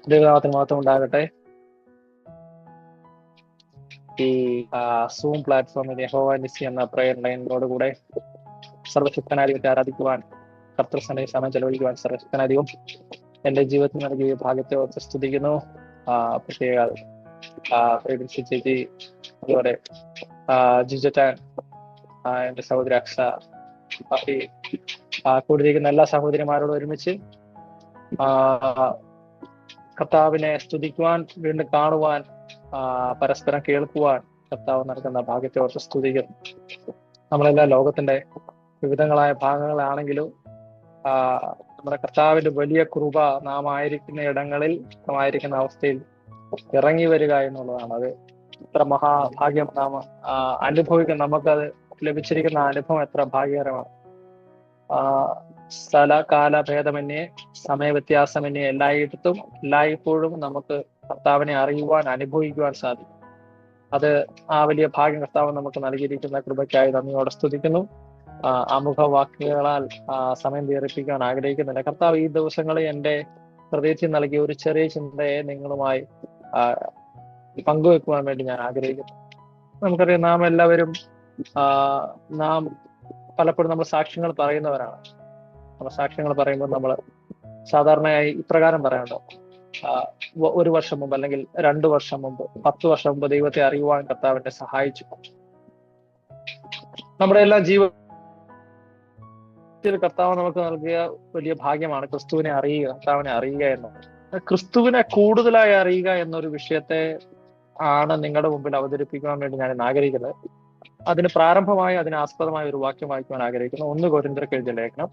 ദൈവനാമത്തിന് മഹത്വം ഉണ്ടാകട്ടെ. ഈ സൂം പ്ലാറ്റ്ഫോമിൽ യഹോവ നിസി എന്ന പ്രയർ ലൈനിനോട് കൂടെ സർവശക്തനാധിപത്തെ ആരാധിക്കുവാൻ, കർത്തൃസനയിൽ സമയം ചെലവഴിക്കുവാൻ സർവശക്തനാധികം എന്റെ ജീവിതത്തിൽ നൽകിയ ഭാഗ്യത്തെ ഓർത്ത് സ്തുതിക്കുന്നു. പ്രത്യേക ചേച്ചി, അതുപോലെ ജിജറ്റാൻ, എന്റെ സഹോദരി അക്ഷ, ബാക്കി കൂടിയിരിക്കുന്ന എല്ലാ സഹോദരിമാരോടും ഒരുമിച്ച് കർത്താവിനെ സ്തുതിക്കുവാൻ, വീണ്ടും കാണുവാൻ, പരസ്പരം കേൾക്കുവാൻ കർത്താവ് നൽകുന്ന ഭാഗ്യത്തെ ഓർത്ത് സ്തുതിക്കുന്നു. നമ്മളെല്ലാം ലോകത്തിന്റെ വിവിധങ്ങളായ ഭാഗങ്ങളാണെങ്കിലും നമ്മുടെ കർത്താവിന്റെ വലിയ കൃപ നാം ആയിരിക്കുന്ന ഇടങ്ങളിൽ, നാം ആയിരിക്കുന്ന അവസ്ഥയിൽ ഇറങ്ങി വരിക എന്നുള്ളതാണ്. അത് എത്ര മഹാഭാഗ്യം നാം അനുഭവിക്കുന്ന, നമുക്കത് ലഭിച്ചിരിക്കുന്ന അനുഭവം എത്ര ഭാഗ്യകരമാണ്. സ്ഥല കാല ഭേദമന്യേ, സമയവ്യത്യാസമന്യേ എല്ലായിടത്തും എല്ലായ്പ്പോഴും നമുക്ക് കർത്താവിനെ അറിയുവാൻ, അനുഭവിക്കുവാൻ സാധിക്കും. അത് ആ വലിയ ഭാഗ്യം കർത്താവ് നമുക്ക് നൽകിയിരിക്കുന്ന കൃപയ്ക്കായി നന്ദിയോടെ സ്തുതിക്കുന്നു. ആമുഖവാക്കുകളാൽ സമയം ദീർഘിപ്പിക്കാൻ ആഗ്രഹിക്കുന്നില്ല. കർത്താവ് ഈ ദിവസങ്ങളിൽ എൻ്റെ ഹൃദയത്തിൽ നൽകിയ ഒരു ചെറിയ ചിന്തയെ നിങ്ങളുമായി പങ്കുവെക്കുവാൻ വേണ്ടി ഞാൻ ആഗ്രഹിക്കുന്നു. നമുക്കറിയാം, നാം എല്ലാവരും നാം പലപ്പോഴും നമ്മൾ സാക്ഷ്യങ്ങൾ പറയുന്നവരാണ്. നമ്മൾ സാക്ഷ്യങ്ങൾ പറയുമ്പോൾ നമ്മൾ സാധാരണയായി ഇപ്രകാരം പറയാനുണ്ടോ, 1 വർഷം മുമ്പ്, അല്ലെങ്കിൽ 2 വർഷം മുമ്പ്, 10 വർഷം മുമ്പ് ദൈവത്തെ അറിയുവാൻ കർത്താവിനെ സഹായിച്ചു. നമ്മുടെ എല്ലാ ജീവിതത്തിൽ കർത്താവ് നമുക്ക് നൽകിയ വലിയ ഭാഗ്യമാണ് ക്രിസ്തുവിനെ അറിയുക, കർത്താവിനെ അറിയുക എന്നത്. ക്രിസ്തുവിനെ കൂടുതലായി അറിയുക എന്നൊരു വിഷയത്തെ ആണ് നിങ്ങളുടെ മുമ്പിൽ അവതരിപ്പിക്കുവാൻ വേണ്ടി ഞാൻ ആഗ്രഹിക്കുന്നത്. അതിന് പ്രാരംഭമായി, അതിനാസ്പദമായ ഒരു വാക്യം വായിക്കുവാൻ ആഗ്രഹിക്കുന്നു. 1 കൊരിന്ത്യർക്ക് എഴുതിയ ലേഖനം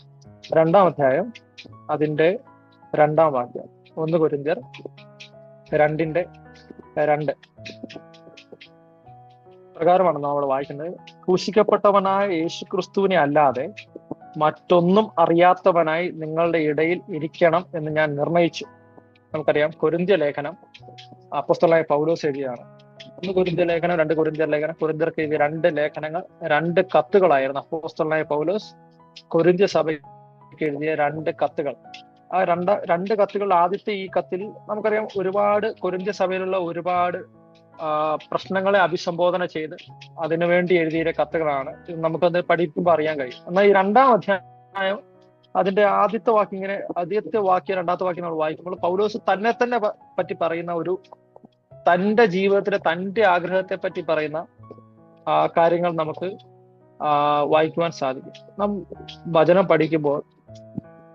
2-ാം അധ്യായം, അതിന്റെ 2-ാം വാക്യം. 1 കൊരിന്ത്യർ 2:2 പ്രകാരമാണ് നമ്മൾ വായിക്കുന്നത്. ക്രൂശിക്കപ്പെട്ടവനായ യേശു ക്രിസ്തുവിനെ അല്ലാതെ മറ്റൊന്നും അറിയാത്തവനായി നിങ്ങളുടെ ഇടയിൽ ഇരിക്കണം എന്ന് ഞാൻ നിർണയിച്ചു. നമുക്കറിയാം, കൊരിന്ത്യ ലേഖനം അപ്പോസ്തലനായ പൗലോസ് എഴുതിയതാണ്. 1 കൊരിന്ത്യ ലേഖനം, 2 കൊരിന്ത്യർ ലേഖനം, കൊരിന്ത്യർക്ക് എഴുതിയ 2 ലേഖനങ്ങൾ, 2 കത്തുകളായിരുന്നു അപ്പോസ്തലനായ പൗലോസ് കൊരിന്ത്യ സഭയ്ക്ക് എഴുതിയ 2 കത്തുകൾ. ആ രണ്ട് കത്തുകൾ, ആദ്യത്തെ ഈ കത്തിൽ നമുക്കറിയാം ഒരുപാട് കൊരിന്ത്യ സഭയിലുള്ള ഒരുപാട് പ്രശ്നങ്ങളെ അഭിസംബോധന ചെയ്ത് അതിനുവേണ്ടി എഴുതിയ കത്തുകളാണ്. നമുക്കത് പഠിക്കുമ്പോൾ അറിയാൻ കഴിയും. എന്നാൽ ഈ 2-ാം അധ്യായം, അതിന്റെ ആദ്യത്തെ വാക്യം, 2-ാമത്തെ വാക്യം നമ്മൾ വായിക്കുമ്പോൾ പൗലോസ് തന്നെ പറ്റി പറയുന്ന ഒരു, തന്റെ ജീവിതത്തിലെ തന്റെ ആഗ്രഹത്തെ പറ്റി പറയുന്ന കാര്യങ്ങൾ നമുക്ക് വായിക്കുവാൻ സാധിക്കും. നാം വചനം പഠിക്കുമ്പോൾ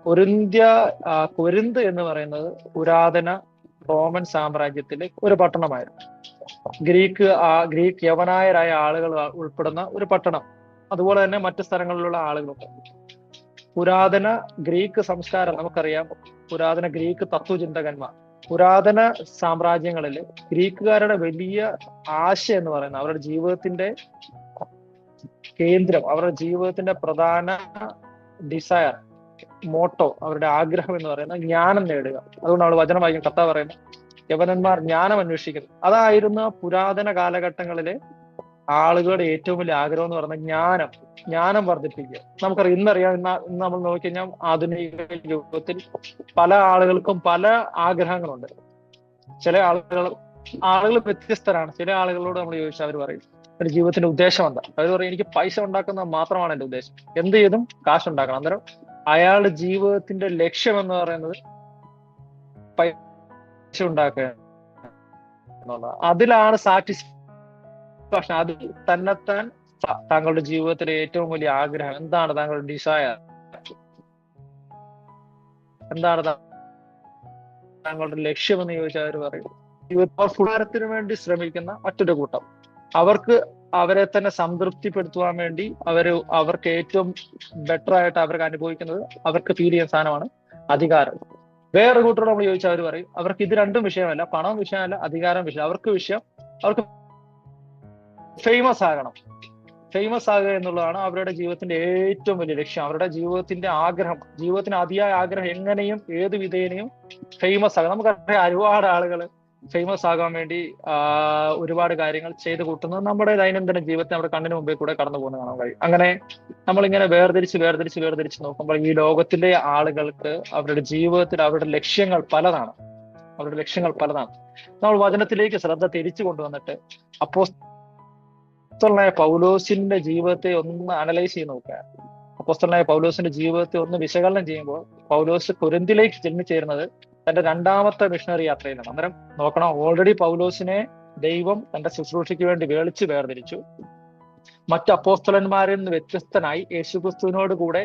കൊരിന്ത് എന്ന് പറയുന്നത് പുരാതന റോമൻ സാമ്രാജ്യത്തിലെ ഒരു പട്ടണമായിരുന്നു. ഗ്രീക്ക് യവനായരായ ആളുകൾ ഉൾപ്പെടുന്ന ഒരു പട്ടണം. അതുപോലെ തന്നെ മറ്റു സ്ഥലങ്ങളിലുള്ള ആളുകളുണ്ട്. പുരാതന ഗ്രീക്ക് സംസ്കാരം നമുക്കറിയാം. പുരാതന ഗ്രീക്ക് തത്വചിന്തകന്മാർ, പുരാതന സാമ്രാജ്യങ്ങളിൽ ഗ്രീക്കുകാരുടെ വലിയ ആശ എന്ന് പറയുന്നത്, അവരുടെ ജീവിതത്തിന്റെ കേന്ദ്രം, അവരുടെ ജീവിതത്തിന്റെ പ്രധാന ഡിസയർ, മോട്ടോ, അവരുടെ ആഗ്രഹം എന്ന് പറയുന്നത് ജ്ഞാനം നേടുക. അതുകൊണ്ട് നമ്മൾ വചനം വായിക്കും, കർത്താവ് പറയുന്നത് യവനന്മാർ ജ്ഞാനം അന്വേഷിക്കുന്നു. അതായിരുന്നു പുരാതന കാലഘട്ടങ്ങളിലെ ആളുകളുടെ ഏറ്റവും വലിയ ആഗ്രഹം എന്ന് പറയുന്നത് ജ്ഞാനം വർദ്ധിപ്പിക്കുക. നമുക്കറിയാം, ഇന്ന് നമ്മൾ നോക്കിക്കഴിഞ്ഞാൽ ആധുനിക യുഗത്തിൽ പല ആളുകൾക്കും പല ആഗ്രഹങ്ങളുണ്ട്. ചില ആളുകൾ വ്യത്യസ്തരാണ്. ചില ആളുകളോട് നമ്മൾ ചോദിച്ചാൽ അവർ പറയും, എന്റെ ജീവിതത്തിന്റെ ഉദ്ദേശം എന്താ? അവർ പറയും, എനിക്ക് പൈസ ഉണ്ടാക്കുന്നത് മാത്രമാണ് എന്റെ ഉദ്ദേശം, എന്ത് ചെയ്തും കാശുണ്ടാക്കണം. അന്നേരം അയാളുടെ ജീവിതത്തിന്റെ ലക്ഷ്യം എന്ന് പറയുന്നത് പൈസ ഉണ്ടാക്കുക എന്നുള്ളതാണ്. അതിലാണ് സാറ്റിസ്ഫാക്ഷൻ. അതിൽ തന്നെത്താൻ താങ്കളുടെ ജീവിതത്തിലെ ഏറ്റവും വലിയ ആഗ്രഹം എന്താണ്, താങ്കളുടെ ഡിസയർ എന്താണ്, താങ്കളുടെ ലക്ഷ്യം എന്ന് ചോദിച്ചാൽ അവർ പറയും, ജീവിതത്തിന് വേണ്ടി ശ്രമിക്കുന്ന മറ്റൊരു കൂട്ടം. അവരെ തന്നെ സംതൃപ്തിപ്പെടുത്തുവാൻ വേണ്ടി അവർക്ക് ഏറ്റവും ബെറ്റർ ആയിട്ട് അവർക്ക് അനുഭവിക്കുന്നത്, അവർക്ക് ഫീൽ ചെയ്യുന്ന സാധനമാണ് അധികാരം. വേറെ കൂട്ടരോട് നമ്മൾ ചോദിച്ചാൽ അവർ പറയും, അവർക്ക് ഇത് രണ്ടും വിഷയമല്ല, പണം വിഷയമല്ല, അധികാരം വിഷയം. അവർക്ക് ഫേമസ് ആകുക എന്നുള്ളതാണ് അവരുടെ ജീവിതത്തിന്റെ ഏറ്റവും വലിയ ലക്ഷ്യം. അവരുടെ ജീവിതത്തിന്റെ ആഗ്രഹം, ജീവിതത്തിന് അതിയായ ആഗ്രഹം, എങ്ങനെയും ഏത് വിധേനയും ഫേമസ് ആകുക. നമുക്കറിയാം, ഒരുപാട് ആളുകൾ ഫേമസ് ആകാൻ വേണ്ടി ഒരുപാട് കാര്യങ്ങൾ ചെയ്ത് കൂട്ടുന്നത് നമ്മുടെ ദൈനംദിന ജീവിതത്തെ നമ്മുടെ കണ്ണിന് മുമ്പിൽ കൂടെ കടന്നു പോകുന്ന കാണാൻ കഴിയും. അങ്ങനെ നമ്മളിങ്ങനെ വേർതിരിച്ച് നോക്കുമ്പോൾ ഈ ലോകത്തിലെ ആളുകൾക്ക് അവരുടെ ജീവിതത്തിൽ അവരുടെ ലക്ഷ്യങ്ങൾ പലതാണ്. അവരുടെ ലക്ഷ്യങ്ങൾ പലതാണ്. നമ്മൾ വചനത്തിലേക്ക് ശ്രദ്ധ തിരിച്ചു കൊണ്ടുവന്നിട്ട് അപ്പോസ്തലനായ പൗലോസിന്റെ ജീവിതത്തെ ഒന്ന് അനലൈസ് ചെയ്ത് നോക്കുക. അപ്പോസ്തലനായ പൗലോസിന്റെ ജീവിതത്തെ ഒന്ന് വിശകലനം ചെയ്യുമ്പോൾ പൗലോസ് കൊരിന്തിലേക്ക് ചെന്നുചേരുന്നത് തന്റെ രണ്ടാമത്തെ മിഷണറി യാത്രയിലാണ്. അന്നേരം നോക്കണം, ഓൾറെഡി പൗലോസിനെ ദൈവം തന്റെ ശുശ്രൂഷയ്ക്ക് വേണ്ടി വേർതിരിച്ചു. മറ്റു അപ്പോസ്തലന്മാരിൽ നിന്ന് വ്യത്യസ്തനായി യേശുക്രിസ്തുവിനോട് കൂടെ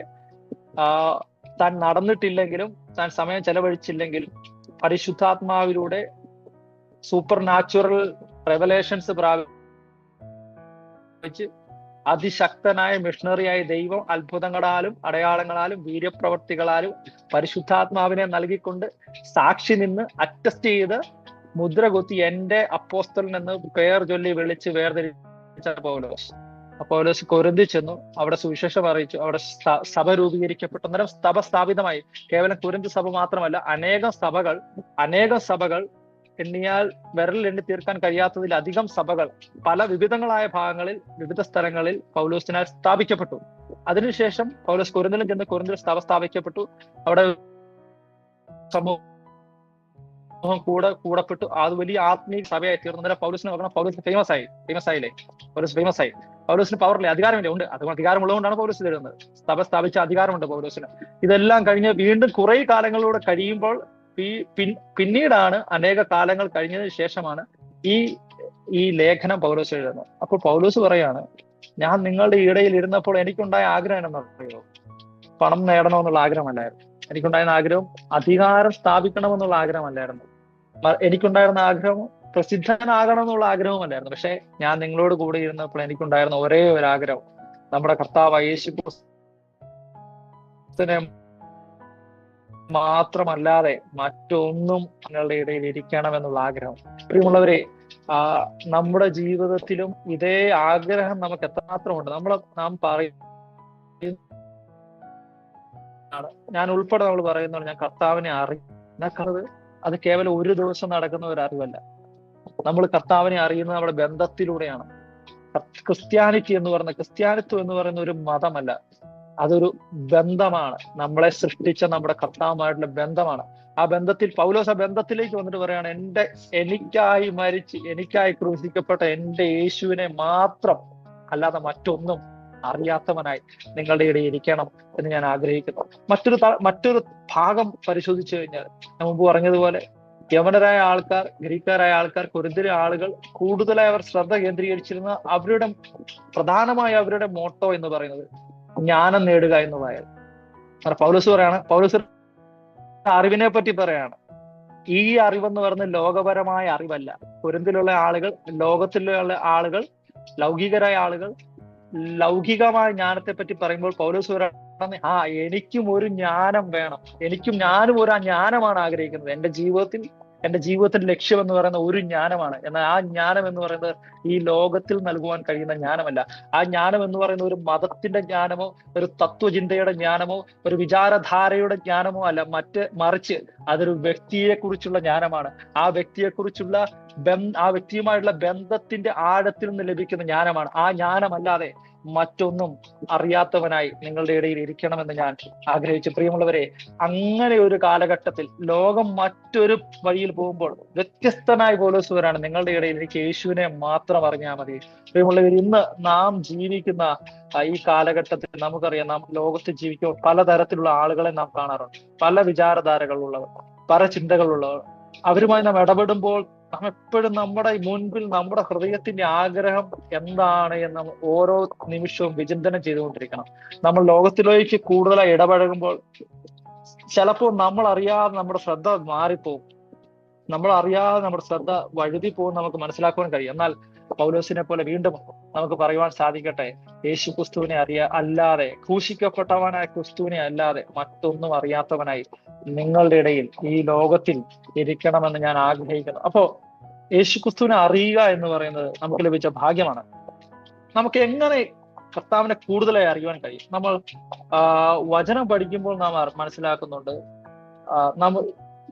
താൻ നടന്നിട്ടില്ലെങ്കിലും, താൻ സമയം ചെലവഴിച്ചില്ലെങ്കിലും, പരിശുദ്ധാത്മാവിലൂടെ സൂപ്പർ നാച്ചുറൽ റെവലേഷൻസ് പ്രാപിച്ച് അതിശക്തനായ മിഷണറിയായ ദൈവം അത്ഭുതങ്ങളാലും അടയാളങ്ങളാലും വീര്യപ്രവർത്തികളാലും പരിശുദ്ധാത്മാവിനെ നൽകിക്കൊണ്ട് സാക്ഷി നിന്ന് അറ്റസ്റ്റ് ചെയ്ത് മുദ്ര കുത്തി എന്റെ അപ്പോസ്തലൻ എന്ന് പേർ ചൊല്ലി വിളിച്ച് വേർതിരിച്ച പൗലോസ് കൊരിന്തിൽ ചെന്നു. അവിടെ സുവിശേഷം അറിയിച്ചു. അവിടെ സഭ രൂപീകരിക്കപ്പെട്ടു. അന്നേരം സഭ സ്ഥാപിതമായി. കേവലം കൊരിന്ത് സഭ മാത്രമല്ല, അനേകം സഭകൾ എണ്ണിയാൽ വിരലിൽ എണ്ണി തീർക്കാൻ കഴിയാത്തതിലധികം സഭകൾ പല വിവിധങ്ങളായ ഭാഗങ്ങളിൽ, വിവിധ സ്ഥലങ്ങളിൽ പൗലോസിനാൽ സ്ഥാപിക്കപ്പെട്ടു. അതിനുശേഷം പൗലോസ് കൊരിന്തിലും ചെന്ന് കൊരിന്തിൽ സഭ സ്ഥാപിക്കപ്പെട്ടു. അവിടെ സമൂഹം കൂടപ്പെട്ടു. അത് വലിയ ആത്മീയ സഭയായി തീർന്നു. അന്നേരം പൗലോസിനെ നോക്കണം, പൗലോസിന് ഫേമസ് ആയില്ലേ? പൗലോസ് ഫേമസ് ആയി. പൗലോസിന് പവറില്ലേ? അധികാരമില്ലേ? ഉണ്ട്. അതുകൊണ്ട് അധികാരമുള്ളതുകൊണ്ടാണ് പൗലോസ് തരുന്നത്. സഭ സ്ഥാപിച്ച അധികാരമുണ്ട് പൗലോസിന്. ഇതെല്ലാം കഴിഞ്ഞ് വീണ്ടും കുറെ കാലങ്ങളിലൂടെ കഴിയുമ്പോൾ പിന്നീടാണ്, അനേക കാലങ്ങൾ കഴിഞ്ഞതിന് ശേഷമാണ് ഈ ലേഖനം പൗലോസ് എഴുതുന്നത്. അപ്പോൾ പൗലോസ് പറയാണ്, ഞാൻ നിങ്ങളുടെ ഇടയിൽ ഇരുന്നപ്പോൾ എനിക്കുണ്ടായ ആഗ്രഹം എന്നറിയോ? പണം നേടണമെന്നുള്ള ആഗ്രഹമല്ലായിരുന്നു. എനിക്കുണ്ടായിരുന്ന ആഗ്രഹം അധികാരം സ്ഥാപിക്കണമെന്നുള്ള ആഗ്രഹമല്ലായിരുന്നു. എനിക്കുണ്ടായിരുന്ന ആഗ്രഹം പ്രസിദ്ധനാകണം എന്നുള്ള ആഗ്രഹമല്ലായിരുന്നു. പക്ഷെ ഞാൻ നിങ്ങളോട് കൂടെ ഇരുന്നപ്പോൾ എനിക്കുണ്ടായിരുന്ന ഒരേ ഒരു ആഗ്രഹം, നമ്മുടെ കർത്താവായ യേശുക്രിസ്തുവിനെ മാത്രമല്ലാതെ മറ്റൊന്നും നിങ്ങളുടെ ഇടയിൽ ഇരിക്കണം എന്നുള്ള ആഗ്രഹം. പ്രിയമുള്ളവരെ, നമ്മുടെ ജീവിതത്തിലും ഇതേ ആഗ്രഹം നമുക്ക് എത്രമാത്രമുണ്ട്. നാം പറയും, ഞാൻ ഉൾപ്പെടെ നമ്മൾ പറയുന്നത് ഞാൻ കർത്താവിനെ അറിയുന്നത് അത് കേവലം ഒരു ദിവസം നടക്കുന്ന ഒരു അറിവല്ല. നമ്മൾ കർത്താവിനെ അറിയുന്നത് നമ്മുടെ ബന്ധത്തിലൂടെയാണ്. ക്രിസ്ത്യാനിത്വം എന്ന് പറയുന്ന ഒരു മതമല്ല, അതൊരു ബന്ധമാണ്. നമ്മളെ സൃഷ്ടിച്ച നമ്മുടെ കർത്താവുമായിട്ടുള്ള ബന്ധമാണ്. ആ ബന്ധത്തിൽ പൗലോസ് ആ ബന്ധത്തിലേക്ക് വന്നിട്ട് പറയാണ്, എനിക്കായി മരിച്ച് എനിക്കായി ക്രൂശിക്കപ്പെട്ട എന്റെ യേശുവിനെ മാത്രം അല്ലാതെ മറ്റൊന്നും അറിയാത്തവനായി നിങ്ങളുടെ ഇടയിൽ ഇരിക്കണം എന്ന് ഞാൻ ആഗ്രഹിക്കുന്നു. മറ്റൊരു ഭാഗം പരിശോധിച്ചു കഴിഞ്ഞാൽ, ഞാൻ മുമ്പ് പറഞ്ഞതുപോലെ യവനരായ ആൾക്കാർ, ഗ്രീക്കാരായ ആൾക്കാർ, കൊരിന്തിലെ ആളുകൾ കൂടുതലായി അവർ ശ്രദ്ധ കേന്ദ്രീകരിച്ചിരുന്ന പ്രധാനമായ അവരുടെ മോട്ടോ എന്ന് പറയുന്നത് ജ്ഞാനം നേടുക എന്നുള്ളതായിരുന്നു. പൗലോസ് അറിവിനെ പറ്റി പറയാണ്, ഈ അറിവെന്ന് പറയുന്നത് ലോകപരമായ അറിവല്ല. കൊരിന്തിലുള്ള ആളുകൾ, ലോകത്തിലുള്ള ആളുകൾ, ലൗകികരായ ആളുകൾ ലൗകികമായ ജ്ഞാനത്തെ പറ്റി പറയുമ്പോൾ പൗലോസ് എനിക്കും ഒരു ജ്ഞാനം വേണം. ഞാനും ഒരു ജ്ഞാനമാണ് ആഗ്രഹിക്കുന്നത്. എന്റെ ജീവിതത്തിന്റെ ലക്ഷ്യം എന്ന് പറയുന്ന ഒരു ജ്ഞാനമാണ്. എന്നാൽ ആ ജ്ഞാനം എന്ന് പറയുന്നത് ഈ ലോകത്തിൽ നൽകുവാൻ കഴിയുന്ന ജ്ഞാനമല്ല. ആ ജ്ഞാനം എന്ന് പറയുന്ന ഒരു മതത്തിന്റെ ജ്ഞാനമോ ഒരു തത്വചിന്തയുടെ ജ്ഞാനമോ ഒരു വിചാരധാരയുടെ ജ്ഞാനമോ അല്ല, മറിച്ച് അതൊരു വ്യക്തിയെ കുറിച്ചുള്ള ജ്ഞാനമാണ്. ആ വ്യക്തിയുമായുള്ള ബന്ധത്തിന്റെ ആഴത്തിൽ നിന്ന് ലഭിക്കുന്ന ജ്ഞാനമാണ്. ആ ജ്ഞാനമല്ലാതെ മറ്റൊന്നും അറിയാത്തവനായി നിങ്ങളുടെ ഇടയിൽ ഇരിക്കണമെന്ന് ഞാൻ ആഗ്രഹിച്ചു. പ്രിയമുള്ളവരെ, അങ്ങനെ ഒരു കാലഘട്ടത്തിൽ ലോകം മറ്റൊരു വഴിയിൽ പോകുമ്പോൾ വ്യത്യസ്തനായ പൗലോസുവരാണ് നിങ്ങളുടെ ഇടയിൽ എനിക്ക് യേശുവിനെ മാത്രം അറിഞ്ഞാൽ മതി. പ്രിയമുള്ളവർ, ഇന്ന് നാം ജീവിക്കുന്ന ഈ കാലഘട്ടത്തിൽ നമുക്കറിയാം, നാം ലോകത്ത് ജീവിക്കുമ്പോൾ പലതരത്തിലുള്ള ആളുകളെ നാം കാണാറുണ്ട്. പല വിചാരധാരകളുള്ളവർ, പല ചിന്തകളുള്ളവർ. അവരുമായി നാം ഇടപെടുമ്പോൾ നാം എപ്പോഴും നമ്മുടെ മുൻപിൽ നമ്മുടെ ഹൃദയത്തിന്റെ ആഗ്രഹം എന്താണ് എന്ന് ഓരോ നിമിഷവും വിചിന്തനം ചെയ്തുകൊണ്ടിരിക്കണം. നമ്മൾ ലോകത്തിലേക്ക് കൂടുതലായി ഇടപഴകുമ്പോൾ ചിലപ്പോൾ നമ്മൾ അറിയാതെ നമ്മുടെ ശ്രദ്ധ മാറിപ്പോകും. നമ്മൾ അറിയാതെ നമ്മുടെ ശ്രദ്ധ വഴുതി പോകും, നമുക്ക് മനസ്സിലാക്കുവാൻ കഴിയും. എന്നാൽ പൗലോസിനെ പോലെ വീണ്ടും നമുക്ക് പറയുവാൻ സാധിക്കട്ടെ, യേശു ക്രിസ്തുവിനെ അല്ലാതെ, ക്രൂശിക്കപ്പെട്ടവനായ ക്രിസ്തുവിനെ അല്ലാതെ മറ്റൊന്നും അറിയാത്തവനായി നിങ്ങളുടെ ഇടയിൽ ഈ ലോകത്തിൽ ഇരിക്കണമെന്ന് ഞാൻ ആഗ്രഹിക്കുന്നു. അപ്പോ യേശു ക്രിസ്തുവിനെ അറിയുക എന്ന് പറയുന്നത് നമുക്ക് ലഭിച്ച ഭാഗ്യമാണ്. നമുക്ക് എങ്ങനെ കർത്താവിനെ കൂടുതലായി അറിയുവാൻ കഴിയും? നമ്മൾ വചനം പഠിക്കുമ്പോൾ നാം മനസ്സിലാക്കുന്നുണ്ട്,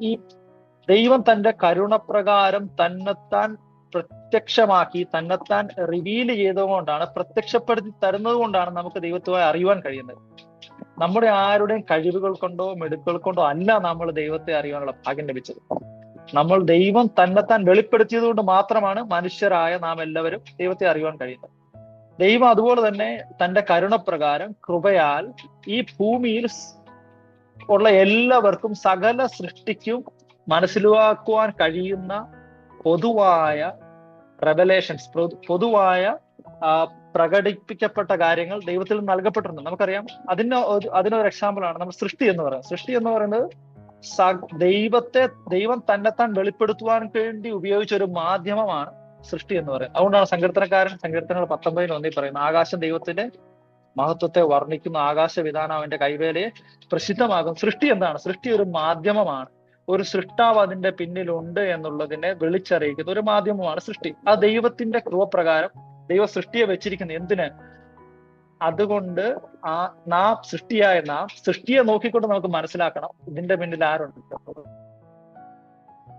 ഈ ദൈവം തന്റെ കരുണപ്രകാരം തന്നെത്താൻ പ്രത്യക്ഷമാക്കി, തന്നെത്താൻ റിവീൽ ചെയ്തുകൊണ്ടാണ്, പ്രത്യക്ഷപ്പെടുത്തി തരുന്നത് കൊണ്ടാണ് നമുക്ക് ദൈവത്തെ അറിയുവാൻ കഴിയുന്നത്. നമ്മുടെ ആരുടെയും കഴിവുകൾ കൊണ്ടോ മിടുക്കുകൾ കൊണ്ടോ അല്ല നമ്മൾ ദൈവത്തെ അറിയാനുള്ള ഭാഗ്യം ലഭിച്ചത്. നമ്മൾ ദൈവം തന്നെത്താൻ വെളിപ്പെടുത്തിയത് കൊണ്ട് മാത്രമാണ് മനുഷ്യരായ നാം എല്ലാവരും ദൈവത്തെ അറിയുവാൻ കഴിയുന്നത്. ദൈവം അതുപോലെ തന്നെ തന്റെ കരുണപ്രകാരം കൃപയാൽ ഈ ഭൂമിയിൽ ഉള്ള എല്ലാവർക്കും സകല സൃഷ്ടിക്കും മനസ്സിലാക്കുവാൻ കഴിയുന്ന പൊതുവായ റെവലേഷൻസ്, പൊതുവായ പ്രകടിപ്പിക്കപ്പെട്ട കാര്യങ്ങൾ ദൈവത്തിൽ നിന്ന് നൽകപ്പെട്ടിട്ടുണ്ട്. നമുക്കറിയാം, അതിനൊരു എക്സാമ്പിൾ ആണ് നമ്മൾ സൃഷ്ടി എന്ന് പറയുന്നത്. സൃഷ്ടി എന്ന് പറയുന്നത് ദൈവം തന്നെത്താൻ വെളിപ്പെടുത്തുവാൻ വേണ്ടി ഉപയോഗിച്ച ഒരു മാധ്യമമാണ് സൃഷ്ടി എന്ന് പറയുന്നത്. അതുകൊണ്ടാണ് സങ്കീർത്തനങ്ങൾ 19:1 പറയുന്നത്, ആകാശം ദൈവത്തിന്റെ മഹത്വത്തെ വർണ്ണിക്കുന്ന, ആകാശവിധാനം അവന്റെ കൈവേലയെ പ്രസിദ്ധമാകും. സൃഷ്ടി എന്താണ്? സൃഷ്ടി ഒരു മാധ്യമമാണ്. ഒരു സൃഷ്ടാവ് അതിന്റെ പിന്നിലുണ്ട് എന്നുള്ളതിനെ വിളിച്ചറിയിക്കുന്ന ഒരു മാധ്യമമാണ് സൃഷ്ടി. ആ ദൈവത്തിന്റെ കൃപപ്രകാരം ദൈവം സൃഷ്ടിയെ വെച്ചിരിക്കുന്നത് എന്തിന്? അതുകൊണ്ട് സൃഷ്ടിയെ നോക്കിക്കൊണ്ട് നമുക്ക് മനസ്സിലാക്കണം ഇതിന്റെ പിന്നിൽ ആരുണ്ട്,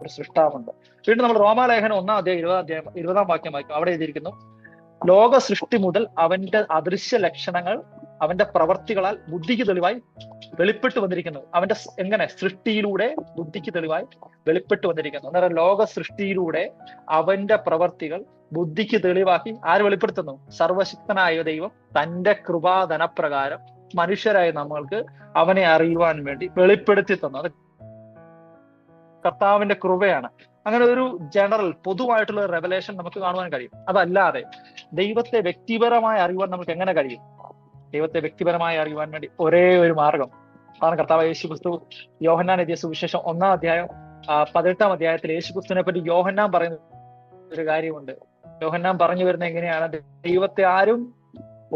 ഒരു സൃഷ്ടാവുണ്ട്. വീണ്ടും നമ്മൾ റോമാലേഖനം 1:20 വാക്യം വായിക്കും. അവിടെ എഴുതിയിരിക്കുന്നു, ലോക സൃഷ്ടി മുതൽ അവന്റെ അദൃശ്യ ലക്ഷണങ്ങൾ അവന്റെ പ്രവർത്തികളാൽ ബുദ്ധിക്ക് തെളിവായി വെളിപ്പെട്ടു വന്നിരിക്കുന്നു. അവന്റെ എങ്ങനെ? സൃഷ്ടിയിലൂടെ ബുദ്ധിക്ക് തെളിവായി വെളിപ്പെട്ടു വന്നിരിക്കുന്നു. അന്നേരം ലോക സൃഷ്ടിയിലൂടെ അവന്റെ പ്രവർത്തികൾ ബുദ്ധിക്ക് തെളിവാക്കി ആര് വെളിപ്പെടുത്തുന്നു? സർവശക്തനായ ദൈവം തന്റെ കൃപാധനപ്രകാരം മനുഷ്യരായ നമ്മൾക്ക് അവനെ അറിയുവാൻ വേണ്ടി വെളിപ്പെടുത്തി തന്നു. അത് കർത്താവിന്റെ കൃപയാണ്. അങ്ങനെ ഒരു ജനറൽ പൊതുവായിട്ടുള്ള റെവലേഷൻ നമുക്ക് കാണുവാൻ കഴിയും. അതല്ലാതെ ദൈവത്തെ വ്യക്തിപരമായി അറിയുവാൻ നമുക്ക് എങ്ങനെ കഴിയും? ദൈവത്തെ വ്യക്തിപരമായി അറിയുവാൻ വേണ്ടി ഒരേ ഒരു മാർഗം അതാണ് കർത്താവ് യേശുക്രിസ്തു യോഹന്നാൻ എഴുതിയ സുവിശേഷം 1:18 യേശുക്രിസ്തുവിനെ പറ്റി യോഹന്നാൻ പറയുന്ന ഒരു കാര്യമുണ്ട്. യോഹന്നാൻ പറഞ്ഞു വരുന്നത് എങ്ങനെയാണ്? ദൈവത്തെ ആരും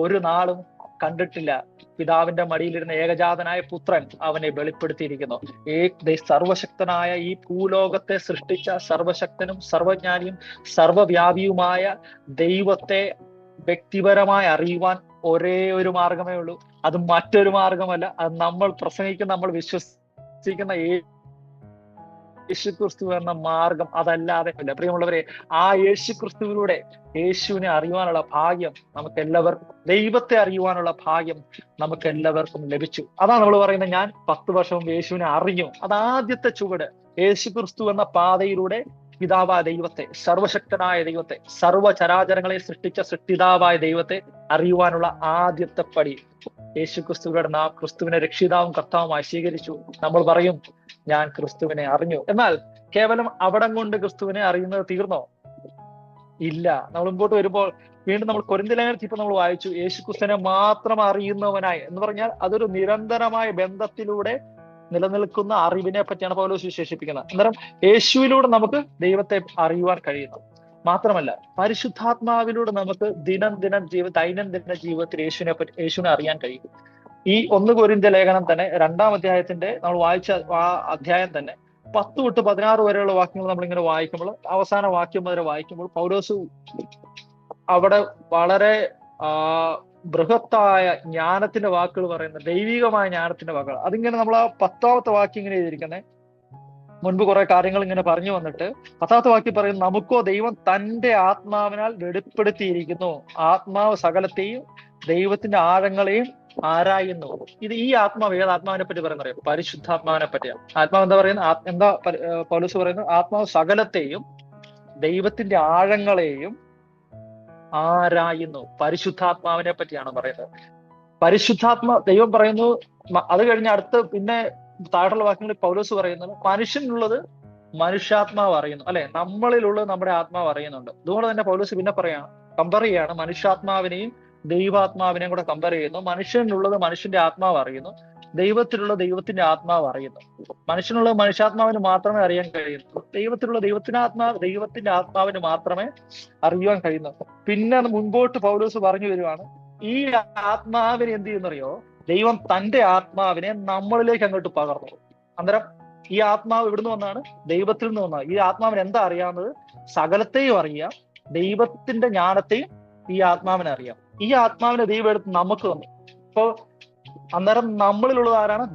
ഒരു നാളും കണ്ടിട്ടില്ല, പിതാവിന്റെ മടിയിലിരുന്ന ഏകജാതനായ പുത്രൻ അവനെ വെളിപ്പെടുത്തിയിരിക്കുന്നു. സർവശക്തനായ ഈ ഭൂലോകത്തെ സൃഷ്ടിച്ച സർവശക്തനും സർവജ്ഞാനിയും സർവവ്യാപിയുമായ ദൈവത്തെ വ്യക്തിപരമായി അറിയുവാൻ ഒരേ ഒരു മാർഗമേ ഉള്ളൂ. അത് മറ്റൊരു മാർഗമല്ല. അത് നമ്മൾ പ്രസംഗിക്കുന്ന, നമ്മൾ വിശ്വസിക്കുന്ന യേശുക്രിസ്തു എന്ന മാർഗം അതല്ലാതെ ഇല്ല. പ്രിയമുള്ളവരെ, ആ യേശുക്രിസ്തുവിലൂടെ യേശുവിനെ അറിയുവാനുള്ള ഭാഗ്യം നമുക്ക് എല്ലാവർക്കും, ദൈവത്തെ അറിയുവാനുള്ള ഭാഗ്യം നമുക്ക് എല്ലാവർക്കും ലഭിച്ചു. അതാണ് നമ്മൾ പറയുന്നത്, ഞാൻ 10 വർഷം മുമ്പ് യേശുവിനെ അറിഞ്ഞു. അത് ആദ്യത്തെ ചുവട്. യേശുക്രിസ്തു എന്ന പാതയിലൂടെ പിതാവായ ദൈവത്തെ, സർവശക്തനായ ദൈവത്തെ, സർവചരാചരങ്ങളെ സൃഷ്ടിച്ച സൃഷ്ടിതാവായ ദൈവത്തെ അറിയുവാനുള്ള ആദ്യത്തെ പടി യേശുക്രിസ്തുവിലൂടെ നാം ക്രിസ്തുവിനെ രക്ഷിതാവും കർത്താവുമായി സ്വീകരിച്ചു. നമ്മൾ പറയും, ഞാൻ ക്രിസ്തുവിനെ അറിഞ്ഞു. എന്നാൽ കേവലം അവിടം കൊണ്ട് ക്രിസ്തുവിനെ അറിയുന്നത് തീർന്നോ? ഇല്ല. നമ്മൾ മുമ്പോട്ട് വരുമ്പോൾ വീണ്ടും നമ്മൾ കൊരിന്ത്യർ ലേഖനത്തിൽ ഇപ്പൊ നമ്മൾ വായിച്ചു, യേശുക്രിസ്തുവിനെ മാത്രം അറിയുന്നവനായി എന്ന് പറഞ്ഞാൽ അതൊരു നിരന്തരമായ ബന്ധത്തിലൂടെ നിലനിൽക്കുന്ന അറിവിനെ പറ്റിയാണ് പൗലോസ് വിശേഷിപ്പിക്കുന്നത്. അന്നേരം യേശുവിലൂടെ നമുക്ക് ദൈവത്തെ അറിയുവാൻ കഴിയുന്നു. മാത്രമല്ല പരിശുദ്ധാത്മാവിലൂടെ നമുക്ക് ദൈനംദിന ജീവിതത്തിൽ യേശുവിനെ അറിയാൻ കഴിയും. ഈ 1 കൊരിന്ത്യർ ലേഖനം തന്നെ 2-ാം അധ്യായത്തിന്റെ നമ്മൾ വായിച്ച ആ അധ്യായം തന്നെ 10-16 വരെയുള്ള വാക്യങ്ങൾ നമ്മളിങ്ങനെ വായിക്കുമ്പോൾ, അവസാന വാക്യം വരെ വായിക്കുമ്പോൾ പൗലോസ് അവിടെ വളരെ ബൃഹത്തായ ജ്ഞാനത്തിന്റെ വാക്കുകൾ പറയുന്നത്, ദൈവികമായ ജ്ഞാനത്തിന്റെ വാക്കുകൾ. അതിങ്ങനെ നമ്മൾ ആ 10ാമത്തെ വാക്യം ഇങ്ങനെ എഴുതിയിരിക്കുന്നത്, മുൻപ് കുറെ കാര്യങ്ങൾ ഇങ്ങനെ പറഞ്ഞു വന്നിട്ട് 10ാമത്തെ വാക്യം പറയുന്നു, നമുക്കോ ദൈവം തന്റെ ആത്മാവിനാൽ വെളിപ്പെടുത്തിയിരിക്കുന്നു, ആത്മാവ് സകലത്തെയും ദൈവത്തിന്റെ ആഴങ്ങളെയും ആരായുന്നു. ഈ ആത്മാവ് ഏത് ആത്മാവിനെ പറ്റി പറയുന്നത്? പരിശുദ്ധാത്മാവിനെ പറ്റിയാണ്. ആത്മാവ് എന്താ പറയുന്നത്? പൗലോസ് പറയുന്നത്, ആത്മാവ് സകലത്തെയും ദൈവത്തിന്റെ ആഴങ്ങളെയും ആരായുന്നു. പരിശുദ്ധാത്മാവിനെ പറ്റിയാണ് പറയുന്നത്. ദൈവം പറയുന്നു. അത് കഴിഞ്ഞ് അടുത്ത് പിന്നെ താഴെയുള്ള വാക്യങ്ങളിൽ പൗലോസ് പറയുന്നത്, മനുഷ്യനുള്ളത് മനുഷ്യാത്മാവ് അറിയുന്നു, അല്ലെ? നമ്മളിലുള്ളത് നമ്മുടെ ആത്മാവ് അറിയുന്നുണ്ട്. അതുകൊണ്ട് തന്നെ പൗലോസ് പിന്നെ കമ്പയർ ചെയ്യാണ്, മനുഷ്യാത്മാവിനെയും ദൈവാത്മാവിനെയും കൂടെ കമ്പയർ ചെയ്യുന്നു. മനുഷ്യനുള്ളത് മനുഷ്യന്റെ ആത്മാവ് അറിയുന്നു, ദൈവത്തിലുള്ള ദൈവത്തിന്റെ ആത്മാവ് അറിയുന്നു. മനുഷ്യനുള്ളത് മനുഷ്യാത്മാവിന് മാത്രമേ അറിയാൻ കഴിയുന്നു, ദൈവത്തിലുള്ള ദൈവത്തിന്റെ ആത്മാവിന് മാത്രമേ അറിയുവാൻ കഴിയുന്നു. പിന്നെ മുൻപോട്ട് പൗലോസ് പറഞ്ഞു വരുവാണ്, ഈ ആത്മാവിനെ എന്ത് ചെയ്യുന്നറിയോ? ദൈവം തന്റെ ആത്മാവിനെ നമ്മളിലേക്ക് അങ്ങോട്ട് പകർന്നു. അന്നേരം ഈ ആത്മാവ് ഇവിടുന്ന് വന്നാണ്, ദൈവത്തിൽ നിന്ന് വന്നാണ്. ഈ ആത്മാവിന് എന്താ അറിയാവുന്നത്? സകലത്തെയും അറിയാം, ദൈവത്തിന്റെ ജ്ഞാനത്തെയും ഈ ആത്മാവിനെ അറിയാം. ഈ ആത്മാവിനെ ദൈവം എടുത്ത് നമുക്ക് തന്നു. അപ്പോ അന്നേരം നമ്മളിലുള്ളത് ആരാണ്?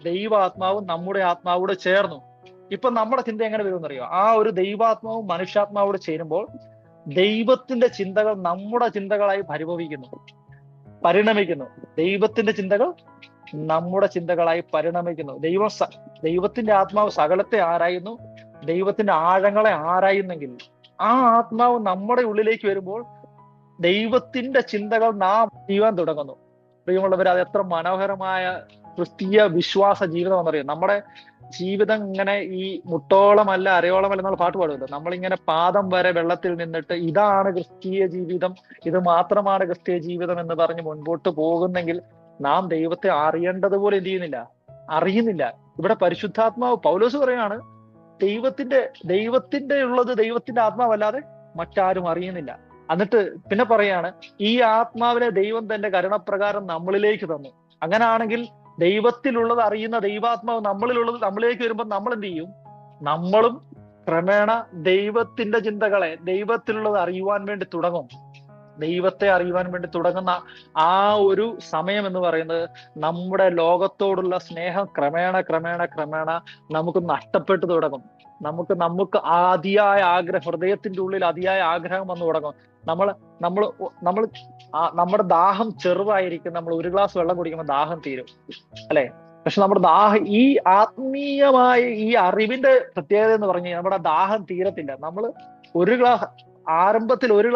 ദൈവാത്മാവ് നമ്മുടെ ആത്മാവോട് ചേർന്നു. ഇപ്പൊ നമ്മുടെ ചിന്ത എങ്ങനെ വരുമെന്നറിയോ? ആ ഒരു ദൈവാത്മാവും മനുഷ്യാത്മാവോട് ചേരുമ്പോൾ ദൈവത്തിന്റെ ചിന്തകൾ നമ്മുടെ ചിന്തകളായി പരിണമിക്കുന്നു. ദൈവത്തിന്റെ ചിന്തകൾ നമ്മുടെ ചിന്തകളായി പരിണമിക്കുന്നു. ദൈവത്തിന്റെ ആത്മാവ് സകലത്തെ ആരായുന്നു, ദൈവത്തിന്റെ ആഴങ്ങളെ ആരായുന്നെങ്കിൽ ആ ആത്മാവ് നമ്മുടെ ഉള്ളിലേക്ക് വരുമ്പോൾ ദൈവത്തിന്റെ ചിന്തകൾ നാം ചെയ്യാൻ തുടങ്ങുന്നു. പ്രിയമുള്ളവർ, അത് എത്ര മനോഹരമായ ക്രിസ്തീയ വിശ്വാസ ജീവിതം എന്നറിയാം. നമ്മുടെ ജീവിതം ഇങ്ങനെ ഈ മുട്ടോളമല്ല അരയോളമല്ല എന്നുള്ള പാട്ട് പാടുമല്ലോ. നമ്മളിങ്ങനെ പാദം വരെ വെള്ളത്തിൽ നിന്നിട്ട് ഇതാണ് ക്രിസ്തീയ ജീവിതം, ഇത് മാത്രമാണ് ക്രിസ്തീയ ജീവിതം എന്ന് പറഞ്ഞ് മുൻപോട്ട് പോകുന്നെങ്കിൽ നാം ദൈവത്തെ അറിയേണ്ടതുപോലെ എന്ത് ചെയ്യുന്നില്ല, അറിയുന്നില്ല. ഇവിടെ പരിശുദ്ധാത്മാവ് പൗലോസ് പറയാണ്, ദൈവത്തിന്റെ ഉള്ളത് ദൈവത്തിന്റെ ആത്മാവല്ലാതെ മറ്റാരും അറിയുന്നില്ല. എന്നിട്ട് പിന്നെ പറയാണ്, ഈ ആത്മാവിനെ ദൈവം തന്റെ കരുണപ്രകാരം നമ്മളിലേക്ക് തന്നു. അങ്ങനാണെങ്കിൽ ദൈവത്തിലുള്ളത് അറിയുന്ന ദൈവാത്മാവ് നമ്മളിലുള്ളത് നമ്മളിലേക്ക് വരുമ്പോൾ നമ്മൾ എന്ത് ചെയ്യും? നമ്മളും ക്രമേണ ദൈവത്തിന്റെ ചിന്തകളെ, ദൈവത്തിലുള്ളത് അറിയുവാൻ വേണ്ടി തുടങ്ങും. ദൈവത്തെ അറിയുവാൻ വേണ്ടി തുടങ്ങുന്ന ആ ഒരു സമയം എന്ന് പറയുന്നത് നമ്മുടെ ലോകത്തോടുള്ള സ്നേഹം ക്രമേണ ക്രമേണ ക്രമേണ നമുക്ക് നഷ്ടപ്പെട്ടു തുടങ്ങും. നമുക്ക് അതിയായ ആഗ്രഹം, ഹൃദയത്തിന്റെ ഉള്ളിൽ അതിയായ ആഗ്രഹം വന്നു തുടങ്ങും. നമ്മുടെ ദാഹം ചെറുതായിരിക്കും. നമ്മൾ ഒരു ഗ്ലാസ് വെള്ളം കുടിക്കുമ്പോൾ ദാഹം തീരും, അല്ലെ? പക്ഷെ നമ്മുടെ ഈ ആത്മീയമായ ഈ അറിവിന്റെ പ്രത്യേകത എന്ന് പറഞ്ഞു കഴിഞ്ഞാൽ നമ്മുടെ ദാഹം തീരത്തില്ല. നമ്മൾ ആരംഭത്തിൽ ഒരു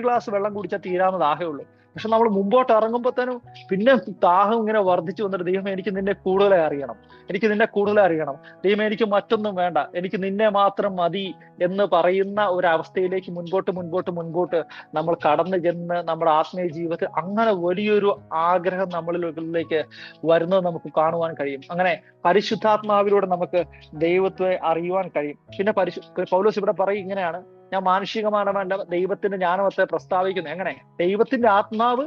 ഗ്ലാസ് വെള്ളം കുടിച്ചാൽ തീരാവുന്ന ദാഹമേ ഉള്ളൂ. പക്ഷെ നമ്മൾ മുമ്പോട്ട് ഇറങ്ങുമ്പോഴത്തേനും പിന്നെ ദാഹം ഇങ്ങനെ വർദ്ധിച്ചു വന്നിട്ട്, ദൈവം എനിക്ക് നിന്നെ കൂടുതലായി അറിയണം, എനിക്ക് നിന്നെ കൂടുതലായി അറിയണം, ദൈവം എനിക്ക് മറ്റൊന്നും വേണ്ട, എനിക്ക് നിന്നെ മാത്രം മതി എന്ന് പറയുന്ന ഒരു അവസ്ഥയിലേക്ക് മുൻപോട്ട് നമ്മൾ കടന്നു ചെന്ന് നമ്മുടെ ആത്മീയ ജീവിതത്തിൽ അങ്ങനെ വലിയൊരു ആഗ്രഹം നമ്മളിലേക്ക് വരുന്നത് നമുക്ക് കാണുവാൻ കഴിയും. അങ്ങനെ പരിശുദ്ധാത്മാവിലൂടെ നമുക്ക് ദൈവത്തെ അറിയുവാൻ കഴിയും. പിന്നെ പൗലോസ് ഇവിടെ പറയും ഇങ്ങനെയാണ്, ഞാൻ മാനുഷികമാനമല്ല ദൈവത്തിന്റെ ജ്ഞാനമത്തെ പ്രസ്താവിക്കുന്നു. എങ്ങനെ? ദൈവത്തിന്റെ ആത്മാവ്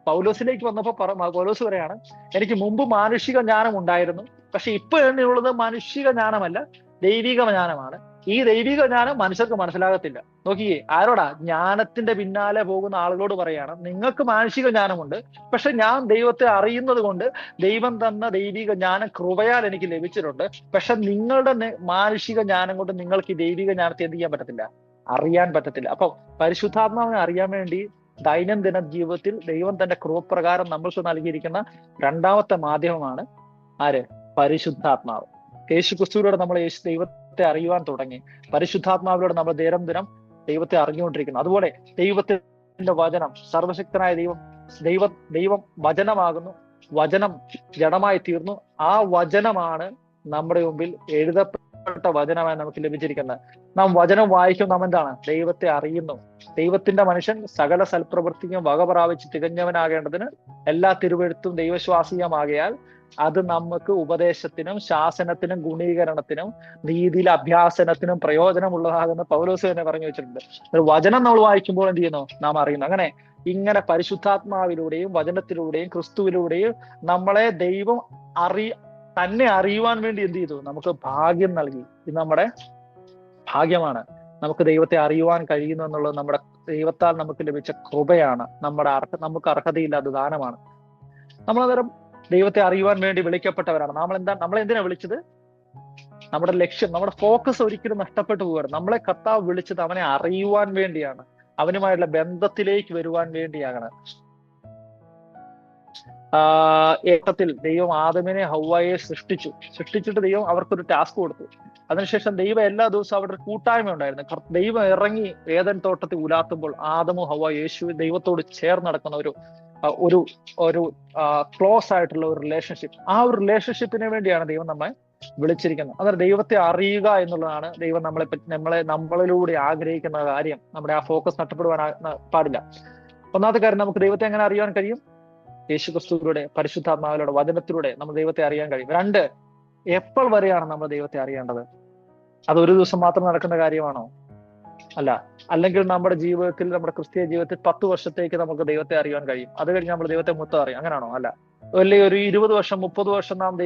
പൗലോസിലേക്ക് വന്നപ്പോ പൗലോസ് പറയാണ്, എനിക്ക് മുമ്പ് മാനുഷിക ജ്ഞാനം ഉണ്ടായിരുന്നു, പക്ഷെ ഇപ്പൊ എന്നുള്ളത് മാനുഷിക ജ്ഞാനമല്ല, ദൈവിക ജ്ഞാനമാണ്. ഈ ദൈവിക ജ്ഞാനം മനുഷ്യർക്ക് മനസ്സിലാകത്തില്ല. നോക്കിയേ, ആരോടാ? ജ്ഞാനത്തിന്റെ പിന്നാലെ പോകുന്ന ആളുകളോട് പറയാണ്, നിങ്ങൾക്ക് മാനുഷിക ജ്ഞാനമുണ്ട്, പക്ഷെ ഞാൻ ദൈവത്തെ അറിയുന്നത് കൊണ്ട് ദൈവം തന്ന ദൈവിക ജ്ഞാനം കൃപയാൽ എനിക്ക് ലഭിച്ചിട്ടുണ്ട്. പക്ഷെ നിങ്ങളുടെ മാനുഷിക ജ്ഞാനം കൊണ്ട് നിങ്ങൾക്ക് ഈ ദൈവിക ജ്ഞാനത്തെ എന്ത് ചെയ്യാൻ പറ്റത്തില്ല, അറിയാൻ പറ്റത്തില്ല. അപ്പൊ പരിശുദ്ധാത്മാവിനെ അറിയാൻ വേണ്ടി ദൈനംദിന ജീവിതത്തിൽ ദൈവം തന്റെ കൃപപ്രകാരം നമ്മൾക്ക് നൽകിയിരിക്കുന്ന രണ്ടാമത്തെ മാധ്യമമാണ് ആര്? പരിശുദ്ധാത്മാവ്. യേശുക്രിസ്തുവിലൂടെ നമ്മൾ ദൈവത്തെ അറിയുവാൻ തുടങ്ങി. പരിശുദ്ധാത്മാവിലൂടെ നമ്മൾ ദിനം ദൈവത്തെ അറിഞ്ഞുകൊണ്ടിരിക്കുന്നു. അതുപോലെ ദൈവത്തിന്റെ വചനം, സർവശക്തനായ ദൈവം വചനമാകുന്നു. വചനം ജഡമായി തീർന്നു. ആ വചനമാണ് നമ്മുടെ മുമ്പിൽ എഴുതപ്പെട്ട വചനമായി നമുക്ക് ലഭിച്ചിരിക്കുന്നത്. നാം വചനം വായിക്കും, നാം എന്താണ്? ദൈവത്തെ അറിയുന്നു. ദൈവത്തിന്റെ മനുഷ്യൻ സകല സൽപ്രവൃത്തിക്കും വക പ്രാപിച്ച് തികഞ്ഞവനാകേണ്ടതിന് എല്ലാ തിരുവെഴുത്തും ദൈവശ്വാസീയമാകയാൽ അത് നമുക്ക് ഉപദേശത്തിനും ശാസനത്തിനും ഗുണീകരണത്തിനും നീതിയിലെ അഭ്യാസനത്തിനും പ്രയോജനമുള്ളതാകുന്ന പൗലോസ് തന്നെ പറഞ്ഞു വെച്ചിട്ടുണ്ട്. വചനം നമ്മൾ വായിക്കുമ്പോൾ എന്ത് ചെയ്യുന്നു? നാം അറിയുന്നു. ഇങ്ങനെ പരിശുദ്ധാത്മാവിലൂടെയും വചനത്തിലൂടെയും ക്രിസ്തുവിലൂടെയും നമ്മളെ ദൈവം തന്നെ അറിയുവാൻ വേണ്ടി എന്ത് ചെയ്തു? നമുക്ക് ഭാഗ്യം നൽകി. ഇത് നമ്മുടെ ഭാഗ്യമാണ്. നമുക്ക് ദൈവത്തെ അറിയുവാൻ കഴിയുന്നു എന്നുള്ളത് നമ്മുടെ ദൈവത്താൽ നമുക്ക് ലഭിച്ച കൃപയാണ്. നമുക്ക് അർഹതയില്ലാത്ത ദാനമാണ്. നമ്മളന്നേരം ദൈവത്തെ അറിയുവാൻ വേണ്ടി വിളിക്കപ്പെട്ടവരാണ്. നമ്മളെന്തിനാ വിളിച്ചത്? നമ്മുടെ ലക്ഷ്യം, നമ്മുടെ ഫോക്കസ് ഒരിക്കലും നഷ്ടപ്പെട്ടു പോവുകയാണ്. നമ്മളെ കർത്താവ് വിളിച്ചത് അവനെ അറിയുവാൻ വേണ്ടിയാണ്, അവനുമായുള്ള ബന്ധത്തിലേക്ക് വരുവാൻ വേണ്ടിയാണ്. ഏകത്തിൽ ദൈവം ആദമിനെ ഹവ്വായെ സൃഷ്ടിച്ചിട്ട് ദൈവം അവർക്കൊരു ടാസ്ക് കൊടുത്തു. അതിനുശേഷം ദൈവം എല്ലാ ദിവസവും അവിടെ ഒരു കൂട്ടായ്മ ഉണ്ടായിരുന്നു. ദൈവം ഇറങ്ങി ഏദൻ തോട്ടത്തിൽ ഉലാത്തുമ്പോൾ ആദമും ഹവ്വ ദൈവത്തോട് ചേർന്ന് നടക്കുന്ന ഒരു ക്ലോസ് ആയിട്ടുള്ള ഒരു റിലേഷൻഷിപ്പ്. ആ ഒരു റിലേഷൻഷിപ്പിന് വേണ്ടിയാണ് ദൈവം നമ്മെ വിളിച്ചിരിക്കുന്നത്. അന്നേരം ദൈവത്തെ അറിയുക എന്നുള്ളതാണ് ദൈവം നമ്മളിലൂടെ ആഗ്രഹിക്കുന്ന കാര്യം. നമ്മുടെ ആ ഫോക്കസ് നഷ്ടപ്പെടുവാൻ പാടില്ല. ഒന്നാമത്തെ കാര്യം, നമുക്ക് ദൈവത്തെ എങ്ങനെ അറിയാൻ കഴിയും? യേശുക്രിസ്തുവിലൂടെ, പരിശുദ്ധാത്മാവിലൂടെ, വചനത്തിലൂടെ നമ്മൾ ദൈവത്തെ അറിയാൻ കഴിയും. 2, എപ്പോൾ വരെയാണ് നമ്മൾ ദൈവത്തെ അറിയേണ്ടത്? അത് ഒരു ദിവസം മാത്രം നടക്കുന്ന കാര്യമാണോ? അല്ല. അല്ലെങ്കിൽ നമ്മുടെ ജീവിതത്തിൽ, നമ്മുടെ ക്രിസ്തീയ ജീവിതത്തിൽ 10 വർഷത്തേക്ക് നമുക്ക് ദൈവത്തെ അറിയാൻ കഴിയും. അത് കഴിഞ്ഞ് നമ്മൾ ദൈവത്തെ മൊത്തം അറിയാം, അങ്ങനെയാണോ? അല്ല. അല്ലെങ്കിൽ ഒരു 20 വർഷം 30 വർഷം നാം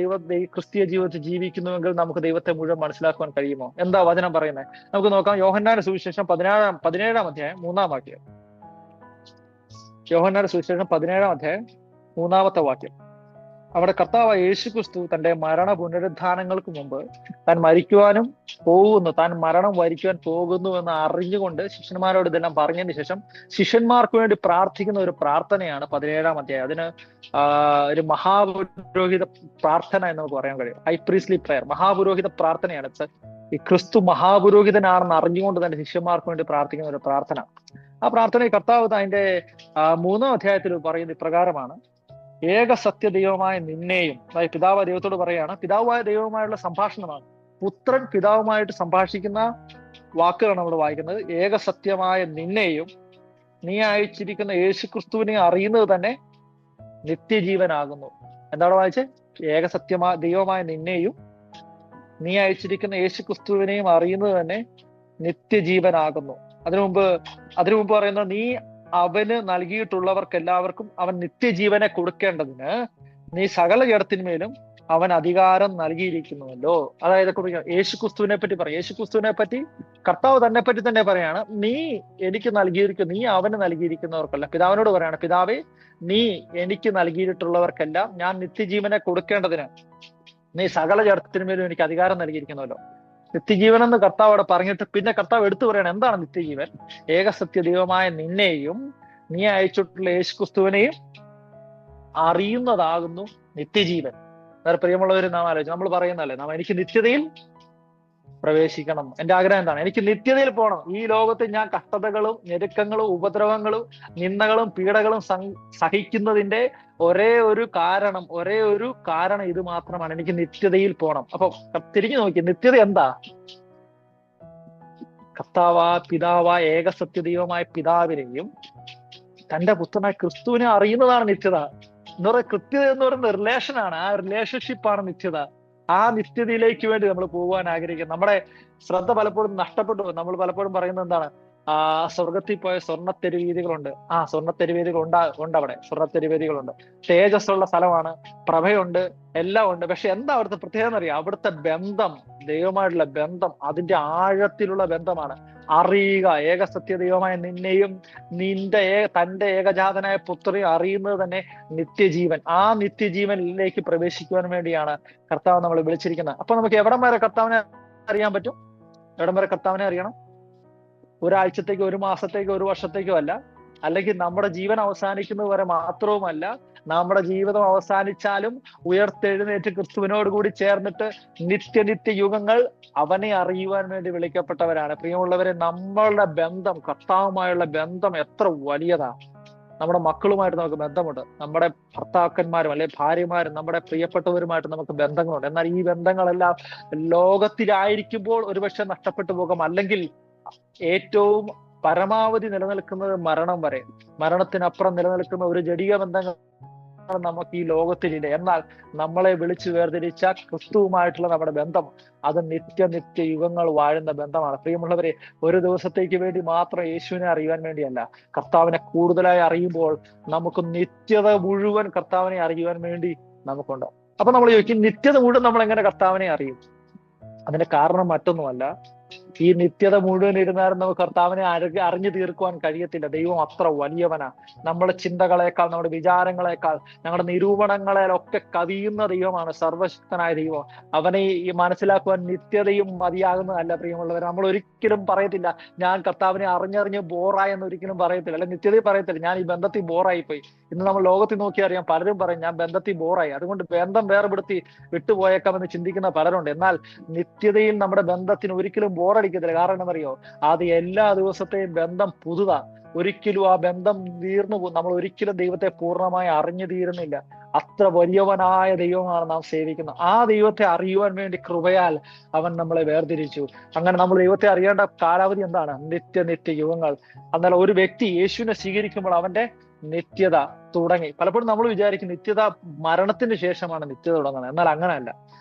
ക്രിസ്തീയ ജീവിതത്തിൽ ജീവിക്കുന്നുവെങ്കിൽ നമുക്ക് ദൈവത്തെ മുഴുവൻ മനസ്സിലാക്കുവാൻ കഴിയുമോ? എന്താ വചനം പറയുന്നത്? നമുക്ക് നോക്കാം. യോഹന്നാന്റെ സുവിശേഷം 17-ാം അധ്യായം 3-ാം വാക്യം. യോഹന്നാന്റെ സുവിശേഷം 17-ാം അധ്യായം 3-ാമത്തെ വാക്യം. അവിടെ കർത്താവ് യേശു ക്രിസ്തു തന്റെ മരണ പുനരുദ്ധാനങ്ങൾക്ക് മുമ്പ് താൻ മരിക്കുവാനും പോകുന്നു, താൻ മരണം വരിക്കുവാൻ പോകുന്നു എന്ന് അറിഞ്ഞുകൊണ്ട് ശിഷ്യന്മാരോട് ഇതെല്ലാം പറഞ്ഞതിന് ശേഷം ശിഷ്യന്മാർക്ക് വേണ്ടി പ്രാർത്ഥിക്കുന്ന ഒരു പ്രാർത്ഥനയാണ് 17-ാം അധ്യായം. അതിന് ഒരു മഹാപുരോഹിത പ്രാർത്ഥന എന്ന് നമുക്ക് പറയാൻ കഴിയും. ഹൈ പ്രീസ്ലി പ്രയർ, മഹാപുരോഹിത പ്രാർത്ഥനയാണ്. ഈ ക്രിസ്തു മഹാപുരോഹിതനാണെന്ന് അറിഞ്ഞുകൊണ്ട് തന്നെ ശിഷ്യന്മാർക്ക് വേണ്ടി പ്രാർത്ഥിക്കുന്ന ഒരു പ്രാർത്ഥന. ആ പ്രാർത്ഥനയിൽ കർത്താവ് അതിന്റെ 3-ാം അധ്യായത്തിൽ പറയുന്ന ഇപ്രകാരമാണ്: ഏക സത്യ ദൈവമായ നിന്നെയും, അതായത് പിതാവ് ദൈവത്തോട് പറയാണ്, പിതാവായ ദൈവവുമായുള്ള സംഭാഷണമാണ്. പുത്രൻ പിതാവുമായിട്ട് സംഭാഷിക്കുന്ന വാക്കുകളാണ് നമ്മൾ വായിക്കുന്നത്. ഏക സത്യമായ നിന്നെയും നീ അയച്ചിരിക്കുന്ന യേശു ക്രിസ്തുവിനെ അറിയുന്നത് തന്നെ നിത്യജീവനാകുന്നു. എന്താണ് വായിച്ചത്? ഏക സത്യമായ ദൈവമായ നിന്നെയും നീ അയച്ചിരിക്കുന്ന യേശു ക്രിസ്തുവിനെയും അറിയുന്നത് തന്നെ നിത്യജീവനാകുന്നു. അതിനു മുമ്പ് പറയുന്നത്, നീ അവന് നൽകിയിട്ടുള്ളവർക്ക് എല്ലാവർക്കും അവൻ നിത്യജീവനെ കൊടുക്കേണ്ടതിന് നീ സകല ജഡത്തിന്മേലും അവൻ അധികാരം നൽകിയിരിക്കുന്നുവല്ലോ. അതായത് യേശു ക്രിസ്തുവിനെ പറ്റി പറയും. യേശു ക്രിസ്തുവിനെ പറ്റി കർത്താവ് തന്നെ പറ്റി തന്നെ പറയാണ്, നീ എനിക്ക് നൽകിയിരിക്കുന്നു, നീ അവന് നൽകിയിരിക്കുന്നവർക്കല്ല. പിതാവിനോട് പറയാണ്, പിതാവേ, നീ എനിക്ക് നൽകിയിട്ടുള്ളവർക്കെല്ലാം ഞാൻ നിത്യജീവനെ കൊടുക്കേണ്ടതിന് നീ സകല ജഡത്തിന്മേലും എനിക്ക് അധികാരം നൽകിയിരിക്കുന്നുവല്ലോ. നിത്യജീവൻ എന്ന് കർത്താവ് അവിടെ പറഞ്ഞിട്ട് പിന്നെ കർത്താവ് എടുത്തു പറയണം, എന്താണ് നിത്യജീവൻ? ഏകസത്യ ദൈവമായ നിന്നെയും നീ അയച്ചിട്ടുള്ള യേശു ക്രിസ്തുവിനെയും അറിയുന്നതാകുന്നു നിത്യജീവൻ. വേറെ പ്രിയമുള്ളവർ, നാം ആലോചിച്ചു, നമ്മൾ പറയുന്നല്ലേ, എനിക്ക് നിത്യതയിൽ പ്രവേശിക്കണം. എന്റെ ആഗ്രഹം എന്താണ്? എനിക്ക് നിത്യതയിൽ പോകണം. ഈ ലോകത്ത് ഞാൻ കഷ്ടതകളും ഞെരുക്കങ്ങളും ഉപദ്രവങ്ങളും നിന്ദകളും പീഡകളും സഹിക്കുന്നതിന്റെ ഒരേ ഒരു കാരണം ഇത് മാത്രമാണ്: എനിക്ക് നിത്യതയിൽ പോകണം. അപ്പൊ തിരിഞ്ഞു നോക്കി, നിത്യത എന്താ? പിതാവായ ഏകസത്യദൈവമായ പിതാവിനെയും തന്റെ പുത്രനായ ക്രിസ്തുവിനെ അറിയുന്നതാണ് നിത്യത. എന്ന് പറയുന്നത് കൃത്യത എന്ന് പറയുന്ന റിലേഷനാണ്. ആ റിലേഷൻഷിപ്പാണ് നിത്യത. ആ നിത്യതയിലേക്ക് വേണ്ടി നമ്മൾ പോകാൻ ആഗ്രഹിക്കുന്നത്. നമ്മുടെ ശ്രദ്ധ പലപ്പോഴും നഷ്ടപ്പെട്ടു. നമ്മൾ പലപ്പോഴും പറയുന്നത് എന്താണ്? സ്വർഗത്തിൽ പോയ സ്വർണ്ണത്തെരുവീതികളുണ്ട്. സ്വർണ്ണത്തെരുവീതികൾ ഉണ്ട് അവിടെ. സ്വർണ്ണത്തെരുവീതികളുണ്ട്. തേജസ്സുള്ള സ്ഥലമാണ്, പ്രഭയുണ്ട്, എല്ലാം ഉണ്ട്. പക്ഷെ എന്താ അവിടുത്തെ പ്രത്യേകത എന്നറിയാം? അവിടുത്തെ ബന്ധം, ദൈവമായിട്ടുള്ള ബന്ധം, അതിന്റെ ആഴത്തിലുള്ള ബന്ധമാണ്. അറിയുക, ഏകസത്യ ദൈവമായ നിന്നെയും തന്റെ ഏകജാതനായ പുത്രനെ അറിയുന്നത് തന്നെ നിത്യജീവൻ. ആ നിത്യജീവനിലേക്ക് പ്രവേശിക്കുവാൻ വേണ്ടിയാണ് കർത്താവ് നമ്മളെ വിളിച്ചിരിക്കുന്നത്. അപ്പൊ നമുക്ക് എവിടം വരെ കർത്താവിനെ അറിയാൻ പറ്റും? എവിടം വരെ കർത്താവിനെ അറിയണം? ഒരാഴ്ചത്തേക്കോ, ഒരു മാസത്തേക്കോ, ഒരു വർഷത്തേക്കോ അല്ല. അല്ലെങ്കിൽ നമ്മുടെ ജീവൻ അവസാനിക്കുന്നത് വരെ മാത്രവുമല്ല, നമ്മുടെ ജീവിതം അവസാനിച്ചാലും ഉയർത്തെഴുന്നേറ്റ് ക്രിസ്തുവിനോട് കൂടി ചേർന്നിട്ട് നിത്യ യുഗങ്ങൾ അവനെ അറിയുവാൻ വേണ്ടി വിളിക്കപ്പെട്ടവരാണ്. പ്രിയമുള്ളവരെ, നമ്മളുടെ ബന്ധം, കർത്താവുമായുള്ള ബന്ധം എത്ര വലിയതാ. നമ്മുടെ മക്കളുമായിട്ട് നമുക്ക് ബന്ധമുണ്ട്, നമ്മുടെ ഭർത്താക്കന്മാരും അല്ലെ ഭാര്യമാരും നമ്മുടെ പ്രിയപ്പെട്ടവരുമായിട്ട് നമുക്ക് ബന്ധങ്ങളുണ്ട്. എന്നാൽ ഈ ബന്ധങ്ങളെല്ലാം ലോകത്തിലായിരിക്കുമ്പോൾ ഒരുപക്ഷെ നഷ്ടപ്പെട്ടു പോകാം. അല്ലെങ്കിൽ ഏറ്റവും പരമാവധി നിലനിൽക്കുന്നത് മരണം വരെ, മരണത്തിനപ്പുറം നിലനിൽക്കുന്ന ഒരു ജടിക ബന്ധങ്ങൾ നമുക്ക് ഈ ലോകത്തിലില്ല. എന്നാൽ നമ്മളെ വിളിച്ചു വേർതിരിച്ച ക്രിസ്തുവുമായിട്ടുള്ള നമ്മുടെ ബന്ധം അത് നിത്യ യുഗങ്ങൾ വാഴുന്ന ബന്ധമാണ്. പ്രിയമുള്ളവരെ, ഒരു ദിവസത്തേക്ക് വേണ്ടി മാത്രം യേശുവിനെ അറിയുവാൻ വേണ്ടിയല്ല, കർത്താവിനെ കൂടുതലായി അറിയുമ്പോൾ നമുക്ക് നിത്യത മുഴുവൻ കർത്താവിനെ അറിയുവാൻ വേണ്ടി നമുക്കുണ്ട്. അപ്പൊ നമ്മൾ ചോദിക്കും, നിത്യത മുഴുവൻ നമ്മൾ എങ്ങനെ കർത്താവിനെ അറിയും? അതിന്റെ കാരണം മറ്റൊന്നുമല്ല, ഈ നിത്യത മുഴുവൻ ഇരുന്നാലും നമുക്ക് കർത്താവിനെ അറിഞ്ഞു തീർക്കുവാൻ കഴിയത്തില്ല. ദൈവം അത്ര വലിയവനാ. നമ്മുടെ ചിന്തകളെക്കാൾ, നമ്മുടെ വിചാരങ്ങളെക്കാൾ, ഞങ്ങളുടെ നിരൂപണങ്ങളെയൊക്കെ കവിയുന്ന ദൈവമാണ് സർവശക്തനായ ദൈവം. അവനെ ഈ മനസ്സിലാക്കുവാൻ നിത്യതയും മതിയാകുന്നതല്ല. പ്രിയമുള്ളവർ, നമ്മൾ ഒരിക്കലും പറയത്തില്ല ഞാൻ കർത്താവിനെ അറിഞ്ഞറിഞ്ഞ് ബോറായെന്ന് ഒരിക്കലും പറയത്തില്ല. അല്ലെ നിത്യതയിൽ പറയത്തില്ല ഞാൻ ഈ ബന്ധത്തിൽ ബോറായി പോയി. ഇന്ന് നമ്മൾ ലോകത്തിൽ നോക്കി അറിയാം, പലരും പറയും ഞാൻ ബന്ധത്തിൽ ബോറായി, അതുകൊണ്ട് ബന്ധം വേർപെടുത്തി വിട്ടുപോയേക്കാമെന്ന് ചിന്തിക്കുന്ന പലരുണ്ട്. എന്നാൽ നിത്യതയിൽ നമ്മുടെ ബന്ധത്തിന് ഒരിക്കലും ബോറടിക്കത്തില്ല. കാരണം എന്നറിയോ? അത് എല്ലാ ദിവസത്തെയും ബന്ധം പുതുതാ. ഒരിക്കലും ആ ബന്ധം തീർന്നു പോകും. നമ്മൾ ഒരിക്കലും ദൈവത്തെ പൂർണ്ണമായി അറിഞ്ഞു തീരുന്നില്ല. അത്ര വലിയവനായ ദൈവമാണ് നാം സേവിക്കുന്നത്. ആ ദൈവത്തെ അറിയുവാൻ വേണ്ടി കൃപയാൽ അവൻ നമ്മളെ വേർതിരിച്ചു. അങ്ങനെ നമ്മൾ ദൈവത്തെ അറിയേണ്ട കാലാവധി എന്താണ്? നിത്യ യുഗങ്ങൾ. എന്നാൽ ഒരു വ്യക്തി യേശുവിനെ സ്വീകരിക്കുമ്പോൾ അവന്റെ നിത്യത തുടങ്ങി. പലപ്പോഴും നമ്മൾ വിചാരിക്കും നിത്യത മരണത്തിന് ശേഷമാണ് നിത്യത തുടങ്ങുന്നത്. എന്നാൽ അങ്ങനെയല്ല.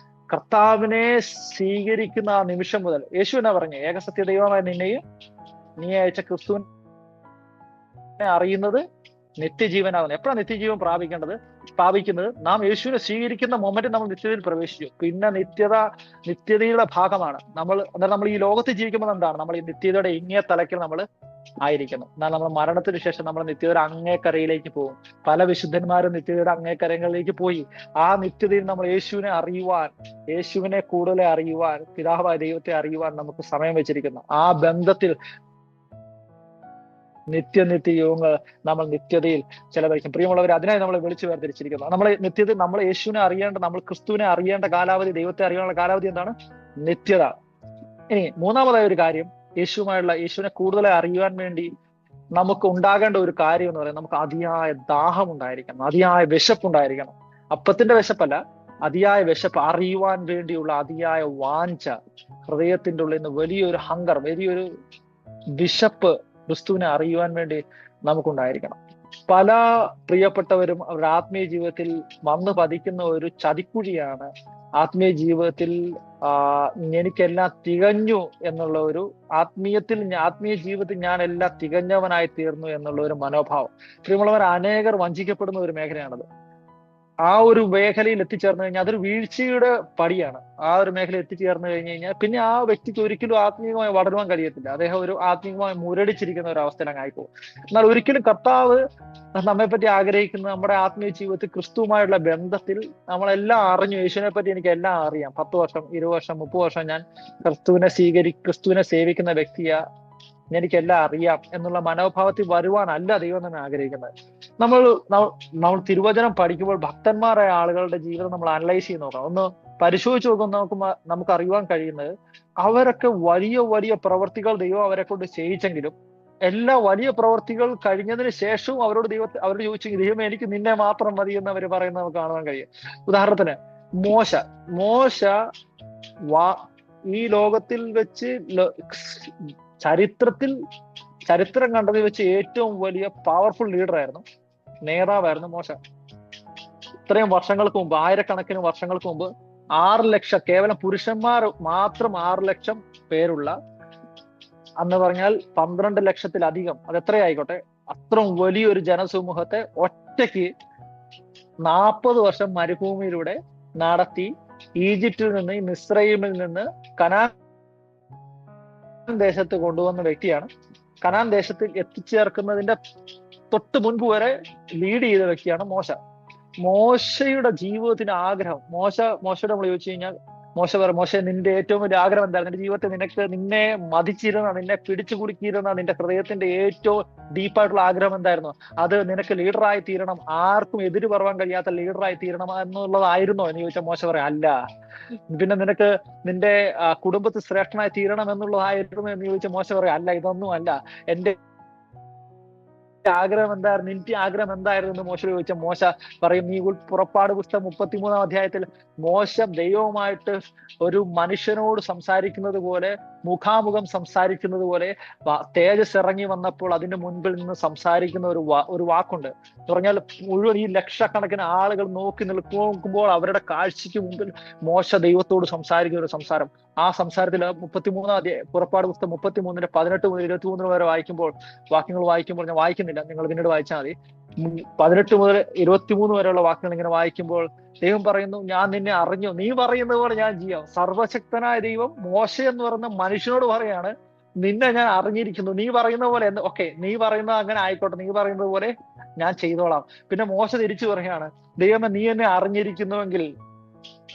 കർത്താവിനെ സ്വീകരിക്കുന്ന ആ നിമിഷം മുതൽ യേശു എന്നാ പറഞ്ഞു? ഏകസത്യ ദൈവമായ നിന്നെയും നീ അയച്ച ക്രിസ്തുവിനെ അറിയുന്നത് നിത്യജീവനാകുന്നത്. എപ്പോഴാണ് നിത്യജീവൻ പ്രാപിക്കുന്നത്? നാം യേശുവിനെ സ്വീകരിക്കുന്ന മൊമെന്റ് നമ്മൾ നിത്യതയിൽ പ്രവേശിച്ചു. പിന്നെ നിത്യതയുടെ ഭാഗമാണ് നമ്മൾ. എന്നാൽ നമ്മൾ ഈ ലോകത്ത് ജീവിക്കുമ്പോൾ എന്താണ്? നമ്മൾ ഈ നിത്യതയുടെ ഇങ്ങേ തലയ്ക്കൽ നമ്മൾ ആയിരിക്കുന്നു. എന്നാൽ നമ്മൾ മരണത്തിന് ശേഷം നമ്മൾ നിത്യതയുടെ അങ്ങേക്കരയിലേക്ക് പോകും. പല വിശുദ്ധന്മാരും നിത്യതയുടെ അങ്ങേക്കരങ്ങളിലേക്ക് പോയി. ആ നിത്യതയിൽ നമ്മൾ യേശുവിനെ അറിയുവാൻ, യേശുവിനെ കൂടുതൽ അറിയുവാൻ, പിതാവായ ദൈവത്തെ അറിയുവാൻ നമുക്ക് സമയം വെച്ചിരിക്കുന്നു. ആ ബന്ധത്തിൽ നിത്യയുഗങ്ങൾ നമ്മൾ നിത്യതയിൽ ചെലവഴിക്കും. പ്രിയമുള്ളവർ, അതിനായി നമ്മൾ വിളിച്ചു വേർതിരിച്ചിരിക്കുന്നു. നമ്മൾ യേശുവിനെ അറിയേണ്ട, നമ്മൾ ക്രിസ്തുവിനെ അറിയേണ്ട കാലാവധി, ദൈവത്തെ അറിയാനുള്ള കാലാവധി എന്താണ്? നിത്യത. ഇനി മൂന്നാമതായ ഒരു കാര്യം, യേശുവിനെ കൂടുതലായി അറിയുവാൻ വേണ്ടി നമുക്ക് ഉണ്ടാകേണ്ട ഒരു കാര്യം എന്ന് പറയുന്നത്, നമുക്ക് അതിയായ ദാഹം ഉണ്ടായിരിക്കണം, അതിയായ വിശപ്പുണ്ടായിരിക്കണം. അപ്പത്തിന്റെ വിശപ്പല്ല, അതിയായ വിശപ്പ്, അറിയുവാൻ വേണ്ടിയുള്ള അതിയായ വാഞ്ച, ഹൃദയത്തിന്റെ ഉള്ളിൽ നിന്ന് വലിയൊരു ഹങ്കർ, വലിയൊരു വിശപ്പ് ക്രിസ്തുവിനെ അറിയുവാൻ വേണ്ടി നമുക്കുണ്ടായിരിക്കണം. പല പ്രിയപ്പെട്ടവരും അവരുടെ ആത്മീയ ജീവിതത്തിൽ വന്നു പതിക്കുന്ന ഒരു ചതിക്കുഴിയാണ് ആത്മീയ ജീവിതത്തിൽ എനിക്കെല്ലാം തികഞ്ഞു എന്നുള്ള ഒരു ആത്മീയ ജീവിതത്തിൽ ഞാൻ എല്ലാം തികഞ്ഞവനായി തീർന്നു എന്നുള്ള ഒരു മനോഭാവം. പ്രിയമുള്ളവർ, അനേകർ വഞ്ചിക്കപ്പെടുന്ന ഒരു മേഖലയാണത്. ആ ഒരു മേഖലയിൽ എത്തിച്ചേർന്ന് കഴിഞ്ഞാൽ അതൊരു വീഴ്ചയുടെ പടിയാണ്. ആ ഒരു മേഖലയിൽ എത്തിച്ചേർന്ന് കഴിഞ്ഞ് കഴിഞ്ഞാൽ പിന്നെ ആ വ്യക്തിക്ക് ഒരിക്കലും ആത്മീയമായി വളരുവാൻ കഴിയത്തില്ല. അദ്ദേഹം ഒരു ആത്മീയമായി മുരടിച്ചിരിക്കുന്ന ഒരു അവസ്ഥയിലാണ് ആയിപ്പോകും. എന്നാൽ ഒരിക്കലും കർത്താവ് നമ്മെപ്പറ്റി ആഗ്രഹിക്കുന്ന നമ്മുടെ ആത്മീയ ജീവിതത്തിൽ ക്രിസ്തുവുമായുള്ള ബന്ധത്തിൽ നമ്മളെല്ലാം അറിഞ്ഞു. യേശുവിനെ പറ്റി എനിക്ക് എല്ലാം അറിയാം. 10 വർഷം, 20 വർഷം, 30 വർഷം ഞാൻ ക്രിസ്തുവിനെ സേവിക്കുന്ന വ്യക്തിയാ, എനിക്കെല്ലാം അറിയാം എന്നുള്ള മനോഭാവത്തിൽ വരുവാനല്ല ദൈവം തന്നെ ആഗ്രഹിക്കുന്നത്. നമ്മൾ തിരുവചനം പഠിക്കുമ്പോൾ ഭക്തന്മാരായ ആളുകളുടെ ജീവിതം നമ്മൾ അനലൈസ് ചെയ്ത് നോക്കണം. ഒന്ന് പരിശോധിച്ച് നോക്കുമ്പോൾ നമുക്ക് അറിയുവാൻ കഴിയുന്നത്, അവരൊക്കെ വലിയ വലിയ പ്രവർത്തികൾ ദൈവം അവരെ കൊണ്ട് ചെയ്യിച്ചെങ്കിലും എല്ലാ വലിയ പ്രവർത്തികൾ കഴിഞ്ഞതിന് ശേഷവും അവരോട് ചോദിച്ചു, ദൈവം എനിക്ക് നിന്നെ മാത്രം മതി എന്ന് അവർ പറയുന്നത് നമുക്ക് കാണുവാൻ കഴിയും. ഉദാഹരണത്തിന് മോശ ഈ ലോകത്തിൽ വെച്ച് ചരിത്രം കണ്ടതിൽ വെച്ച് ഏറ്റവും വലിയ പവർഫുൾ ലീഡറായിരുന്നു, നേതാവായിരുന്നു മോശ. ഇത്രയും വർഷങ്ങൾക്ക് മുമ്പ്, ആയിരക്കണക്കിന് വർഷങ്ങൾക്ക് മുമ്പ് 6 ലക്ഷം, കേവലം പുരുഷന്മാർ മാത്രം 6 ലക്ഷം പേരുള്ള, അന്ന് പറഞ്ഞാൽ 12 ലക്ഷത്തിലധികം, അത് എത്രയായിക്കോട്ടെ, അത്രയും വലിയൊരു ജനസമൂഹത്തെ ഒറ്റയ്ക്ക് 40 വർഷം മരുഭൂമിയിലൂടെ നടത്തി ഈജിപ്തിൽ നിന്ന്, മിസ്രൈമിൽ നിന്ന് കനാൻ ദേശത്ത് കൊണ്ടുവന്ന വ്യക്തിയാണ്. കനാൻ ദേശത്തിൽ എത്തിച്ചേർക്കുന്നതിന്റെ തൊട്ട് മുൻപ് വരെ ലീഡ് ചെയ്ത വ്യക്തിയാണ് മോശയുടെ ജീവിതത്തിന്റെ ആഗ്രഹം. മോശയോട് നമ്മൾ ചോദിച്ചു കഴിഞ്ഞാൽ മോശ നിന്റെ ഏറ്റവും വലിയ ആഗ്രഹം എന്തായിരുന്നു? നിന്റെ ജീവിതത്തിൽ നിന്നെ മതിച്ചിരുന്ന, നിന്നെ പിടിച്ചു കുടുക്കിയിരുന്ന നിന്റെ ഹൃദയത്തിന്റെ ഏറ്റവും ഡീപ്പായിട്ടുള്ള ആഗ്രഹം എന്തായിരുന്നു? അത് നിനക്ക് ലീഡറായി തീരണം, ആർക്കും എതിര് പറയാൻ കഴിയാത്ത ലീഡറായി തീരണം എന്നുള്ളതായിരുന്നോ എന്ന് ചോദിച്ചാൽ മോശ പറയാം, അല്ല. പിന്നെ നിനക്ക് നിന്റെ കുടുംബത്തിൽ ശ്രേഷ്ഠനായി തീരണം എന്നുള്ളതായിരുന്നു എന്ന് ചോദിച്ചാൽ മോശ പറയാം, അല്ല, ഇതൊന്നും അല്ല. എന്റെ ആഗ്രഹം എന്തായിരുന്നു? നിന്റെ ആഗ്രഹം എന്തായിരുന്നു എന്ന് മോശ ചോദിച്ച മോശ പറയും, നീ പുറപ്പാട് പുസ്തകം 33-ാം അധ്യായത്തിൽ മോശ ദൈവവുമായിട്ട് ഒരു മനുഷ്യനോട് സംസാരിക്കുന്നത് പോലെ, മുഖാമുഖം സംസാരിക്കുന്നത് പോലെ, തേജസ് ഇറങ്ങി വന്നപ്പോൾ അതിന്റെ മുൻപിൽ നിന്ന് സംസാരിക്കുന്ന ഒരു വാക്കുണ്ട്. എന്ന് പറഞ്ഞാൽ മുഴുവൻ ഈ ലക്ഷക്കണക്കിന് ആളുകൾ നോക്കുമ്പോൾ അവരുടെ കാഴ്ചയ്ക്ക് മുമ്പിൽ മോശ ദൈവത്തോട് സംസാരിക്കുന്ന ഒരു സംസാരം. ആ സംസാരത്തിൽ 33-ാം അധ്യായം, പുറപ്പാട് പുസ്തകം 33-ന്റെ 18 മുതൽ 23 വരെ വാക്യങ്ങൾ വായിക്കുമ്പോൾ, ഞാൻ വായിക്കുന്നില്ല, നിങ്ങൾ പിന്നീട് വായിച്ചാൽ മതി. 18 മുതൽ 23 വരെയുള്ള വാക്കുകൾ ഇങ്ങനെ വായിക്കുമ്പോൾ ദൈവം പറയുന്നു, ഞാൻ നിന്നെ അറിഞ്ഞു, നീ പറയുന്നത് പോലെ ഞാൻ ചെയ്യാം. സർവശക്തനായ ദൈവം മോശ എന്ന് പറയുന്ന മനുഷ്യനോട് പറയാണ്, നിന്നെ ഞാൻ അറിഞ്ഞിരിക്കുന്നു, നീ പറയുന്ന പോലെ നീ പറയുന്നത് അങ്ങനെ ആയിക്കോട്ടെ, നീ പറയുന്നത് പോലെ ഞാൻ ചെയ്തോളാം. പിന്നെ മോശ തിരിച്ചു പറയുകയാണ്, ദൈവമേ, നീ എന്നെ അറിഞ്ഞിരിക്കുന്നുവെങ്കിൽ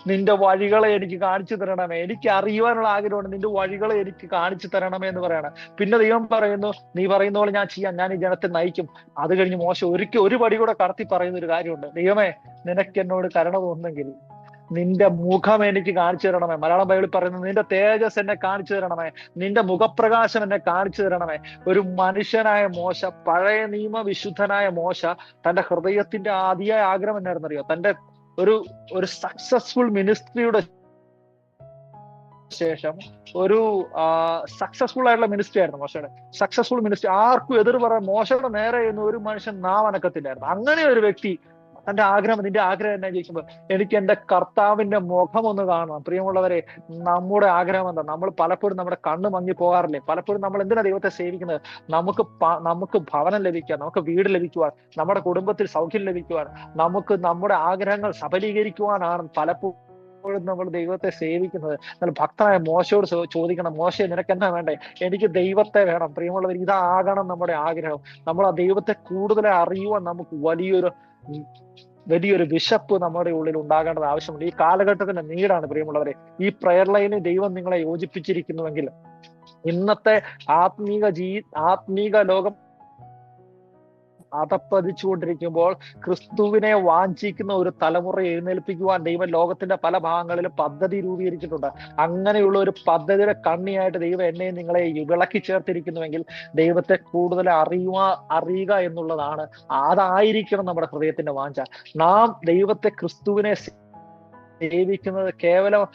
നിന്റെ വഴികളെ എനിക്ക് കാണിച്ചു തരണമേ, എനിക്ക് അറിയുവാനുള്ള ആഗ്രഹമുണ്ട്, നിന്റെ വഴികളെ എനിക്ക് കാണിച്ചു തരണമേ എന്ന് പറയാണ്. പിന്നെ ദൈവം പറയുന്നു, നീ പറയുന്ന പോലെ ഞാൻ ചെയ്യാം, ഞാൻ ഈ ജനത്തെ നയിക്കും. അത് കഴിഞ്ഞ് മോശ ഒരു പടി കൂടെ കടത്തി പറയുന്ന ഒരു കാര്യമുണ്ട്, ദൈവമേ, നിനക്ക് എന്നോട് കരുണ തോന്നുന്നെങ്കിൽ നിന്റെ മുഖം എനിക്ക് കാണിച്ചു തരണമേ. മലയാളം ബൈബിളിൽ പറയുന്നത്, നിന്റെ തേജസ് എന്നെ കാണിച്ചു തരണമേ, നിന്റെ മുഖപ്രകാശം എന്നെ കാണിച്ചു തരണമേ. ഒരു മനുഷ്യനായ മോശ, പഴയ നിയമ വിശുദ്ധനായ മോശ, തന്റെ ഹൃദയത്തിന്റെ ആദിയായ ആഗ്രഹം എന്നായിരുന്നറിയോ? തന്റെ ഒരു സക്സസ്ഫുൾ മിനിസ്ട്രിയുടെ ശേഷം ഒരു സക്സസ്ഫുൾ ആയിട്ടുള്ള മിനിസ്ട്രി ആയിരുന്നു മോശയുടെ. സക്സസ്ഫുൾ മിനിസ്ട്രി, ആർക്കും എതിർ പറയാൻ മോശയുടെ നേരെ എന്ന് ഒരു മനുഷ്യൻ നാവനക്കത്തില്ലായിരുന്നു. അങ്ങനെ ഒരു വ്യക്തി തന്റെ ആഗ്രഹം, നിന്റെ ആഗ്രഹം എന്നാ ചോദിക്കുമ്പോൾ എനിക്ക് എന്റെ കർത്താവിന്റെ മുഖം ഒന്ന് കാണണം. പ്രിയമുള്ളവരെ, നമ്മുടെ ആഗ്രഹം എന്താ? നമ്മൾ പലപ്പോഴും നമ്മുടെ കണ്ണ് മങ്ങി പോകാറില്ലേ? പലപ്പോഴും നമ്മൾ എന്തിനാ ദൈവത്തെ സേവിക്കുന്നത്? നമുക്ക് ഭവനം ലഭിക്കാൻ, നമുക്ക് വീട് ലഭിക്കുവാൻ, നമ്മുടെ കുടുംബത്തിൽ സൗഖ്യം ലഭിക്കുവാൻ, നമുക്ക് നമ്മുടെ ആഗ്രഹങ്ങൾ സഫലീകരിക്കുവാനാണ് പലപ്പോഴും നമ്മൾ ദൈവത്തെ സേവിക്കുന്നത്. എന്നാൽ ഭക്തനായ മോശയോട് ചോദിക്കണം, മോശയെ നിനക്ക് എന്നാ വേണ്ടേ? എനിക്ക് ദൈവത്തെ വേണം. പ്രിയമുള്ളവർ, ഇതാകണം നമ്മുടെ ആഗ്രഹം. നമ്മൾ ആ ദൈവത്തെ കൂടുതൽ അറിയുവാൻ നമുക്ക് വലിയൊരു വിശപ്പ് നമ്മുടെ ഉള്ളിൽ ഉണ്ടാകേണ്ടത് ആവശ്യമുണ്ട്. ഈ കാലഘട്ടത്തിന്റെ നീടാണ് പ്രിയമുള്ളവരെ. ഈ പ്രയർ ലൈനിൽ ദൈവം നിങ്ങളെ യോജിപ്പിച്ചിരിക്കുന്നുവെങ്കിൽ ഇന്നത്തെ ആത്മീക ലോകം അതപ്പതിച്ചുകൊണ്ടിരിക്കുമ്പോൾ ക്രിസ്തുവിനെ വാഞ്ചിക്കുന്ന ഒരു തലമുറ എഴുന്നേൽപ്പിക്കുവാൻ ദൈവം ലോകത്തിന്റെ പല ഭാഗങ്ങളിലും പദ്ധതി രൂപീകരിച്ചിട്ടുണ്ട്. അങ്ങനെയുള്ള ഒരു പദ്ധതിയുടെ കണ്ണിയായിട്ട് ദൈവം എന്നെ നിങ്ങളെ വിളക്കി ചേർത്തിരിക്കുന്നുവെങ്കിൽ ദൈവത്തെ കൂടുതൽ അറിയുക എന്നുള്ളതാണ്. അതായിരിക്കണം നമ്മുടെ ഹൃദയത്തിന്റെ വാഞ്ച. നാം ദൈവത്തെ, ക്രിസ്തുവിനെ സേവിക്കുന്നത് കേവലം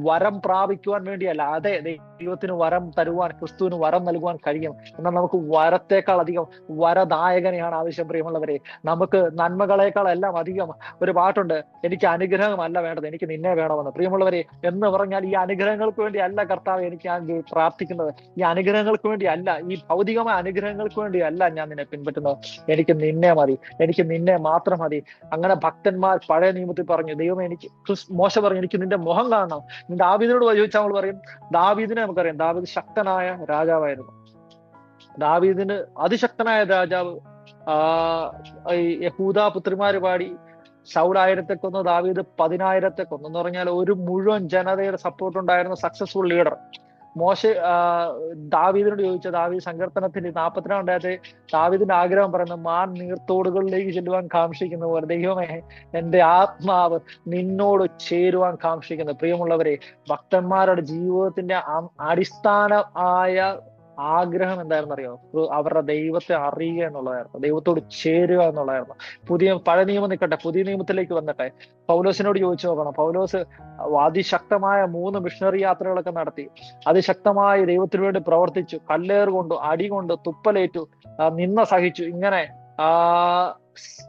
വരം പ്രാപിക്കുവാൻ വേണ്ടിയല്ല. അതെ, ദൈവത്തിന് വരം തരുവാൻ, ക്രിസ്തുവിന് വരം നൽകുവാൻ കഴിയും. എന്നാൽ നമുക്ക് വരത്തേക്കാൾ അധികം വരദായകനെയാണ് ആവശ്യം. പ്രിയമുള്ളവരെ, നമുക്ക് നന്മകളെക്കാൾ എല്ലാം അധികം ഒരു പാട്ടുണ്ട്, എനിക്ക് അനുഗ്രഹമല്ല വേണ്ടത്, എനിക്ക് നിന്നെ വേണമെന്ന്. പ്രിയമുള്ളവരെ, എന്ന് പറഞ്ഞാൽ ഈ അനുഗ്രഹങ്ങൾക്ക് വേണ്ടി അല്ല കർത്താവ് എനിക്ക് ഞാൻ പ്രാർത്ഥിക്കുന്നത്. ഈ അനുഗ്രഹങ്ങൾക്ക് വേണ്ടി അല്ല, ഈ ഭൗതികമായ അനുഗ്രഹങ്ങൾക്ക് വേണ്ടി അല്ല ഞാൻ നിന്നെ പിൻപറ്റുന്നത്. എനിക്ക് നിന്നെ മതി, എനിക്ക് നിന്നെ മാത്രം മതി. അങ്ങനെ ഭക്തന്മാർ പഴയ നിയമത്തിൽ പറഞ്ഞു, ദൈവം എനിക്ക്, മോശ പറഞ്ഞു, എനിക്ക് നിന്റെ മുഖം കാണണം. ദാവീദിനോട് ചോദിച്ചാൽ നമ്മൾ പറയും, ദാവീദിനെ നമുക്കറിയാം, ദാവീദ് ശക്തനായ രാജാവായിരുന്നു. ദാവീദിന് അതിശക്തനായ രാജാവ് യഹൂദാ പുത്രിമാര് പാടി ശൗൽ 1000 കൊന്നു, ദാവീദ് 10,000 കൊന്നു. എന്ന് പറഞ്ഞാൽ ഒരു മുഴുവൻ ജനതയുടെ സപ്പോർട്ട് ഉണ്ടായിരുന്ന സക്സസ്ഫുൾ ലീഡർ. ദാവീദിനോട് ചോദിച്ച, ദാവീദ് സങ്കീർത്തനത്തിൽ 42 ദാവീദിന്റെ ആഗ്രഹം പറയുന്നത്, മാൻ നീർത്തോടുകളിലേക്ക് ചെല്ലുവാൻ കാക്ഷിക്കുന്ന പോലെ ദൈവമേ എന്റെ ആത്മാവ് നിന്നോട് ചേരുവാൻ കാക്ഷിക്കുന്നു. പ്രിയമുള്ളവരെ, ഭക്തന്മാരുടെ ജീവിതത്തിന്റെ അടിസ്ഥാനമായ ആഗ്രഹം എന്തായിരുന്നു അറിയോ? അവരുടെ ദൈവത്തെ അറിയുക എന്നുള്ളതായിരുന്നു, ദൈവത്തോട് ചേരുക എന്നുള്ളതായിരുന്നു. പഴയ നിയമം നിൽക്കട്ടെ, പുതിയ നിയമത്തിലേക്ക് വന്നിട്ടെ. പൗലോസിനോട് ചോദിച്ചു നോക്കണം. പൗലോസ് അതിശക്തമായ 3 മിഷണറി യാത്രകളൊക്കെ നടത്തി, അതിശക്തമായി ദൈവത്തിനു വേണ്ടി പ്രവർത്തിച്ചു, കല്ലേറ് കൊണ്ടു, അടി കൊണ്ട്, തുപ്പലേറ്റു, നിന്ന സഹിച്ചു. ഇങ്ങനെ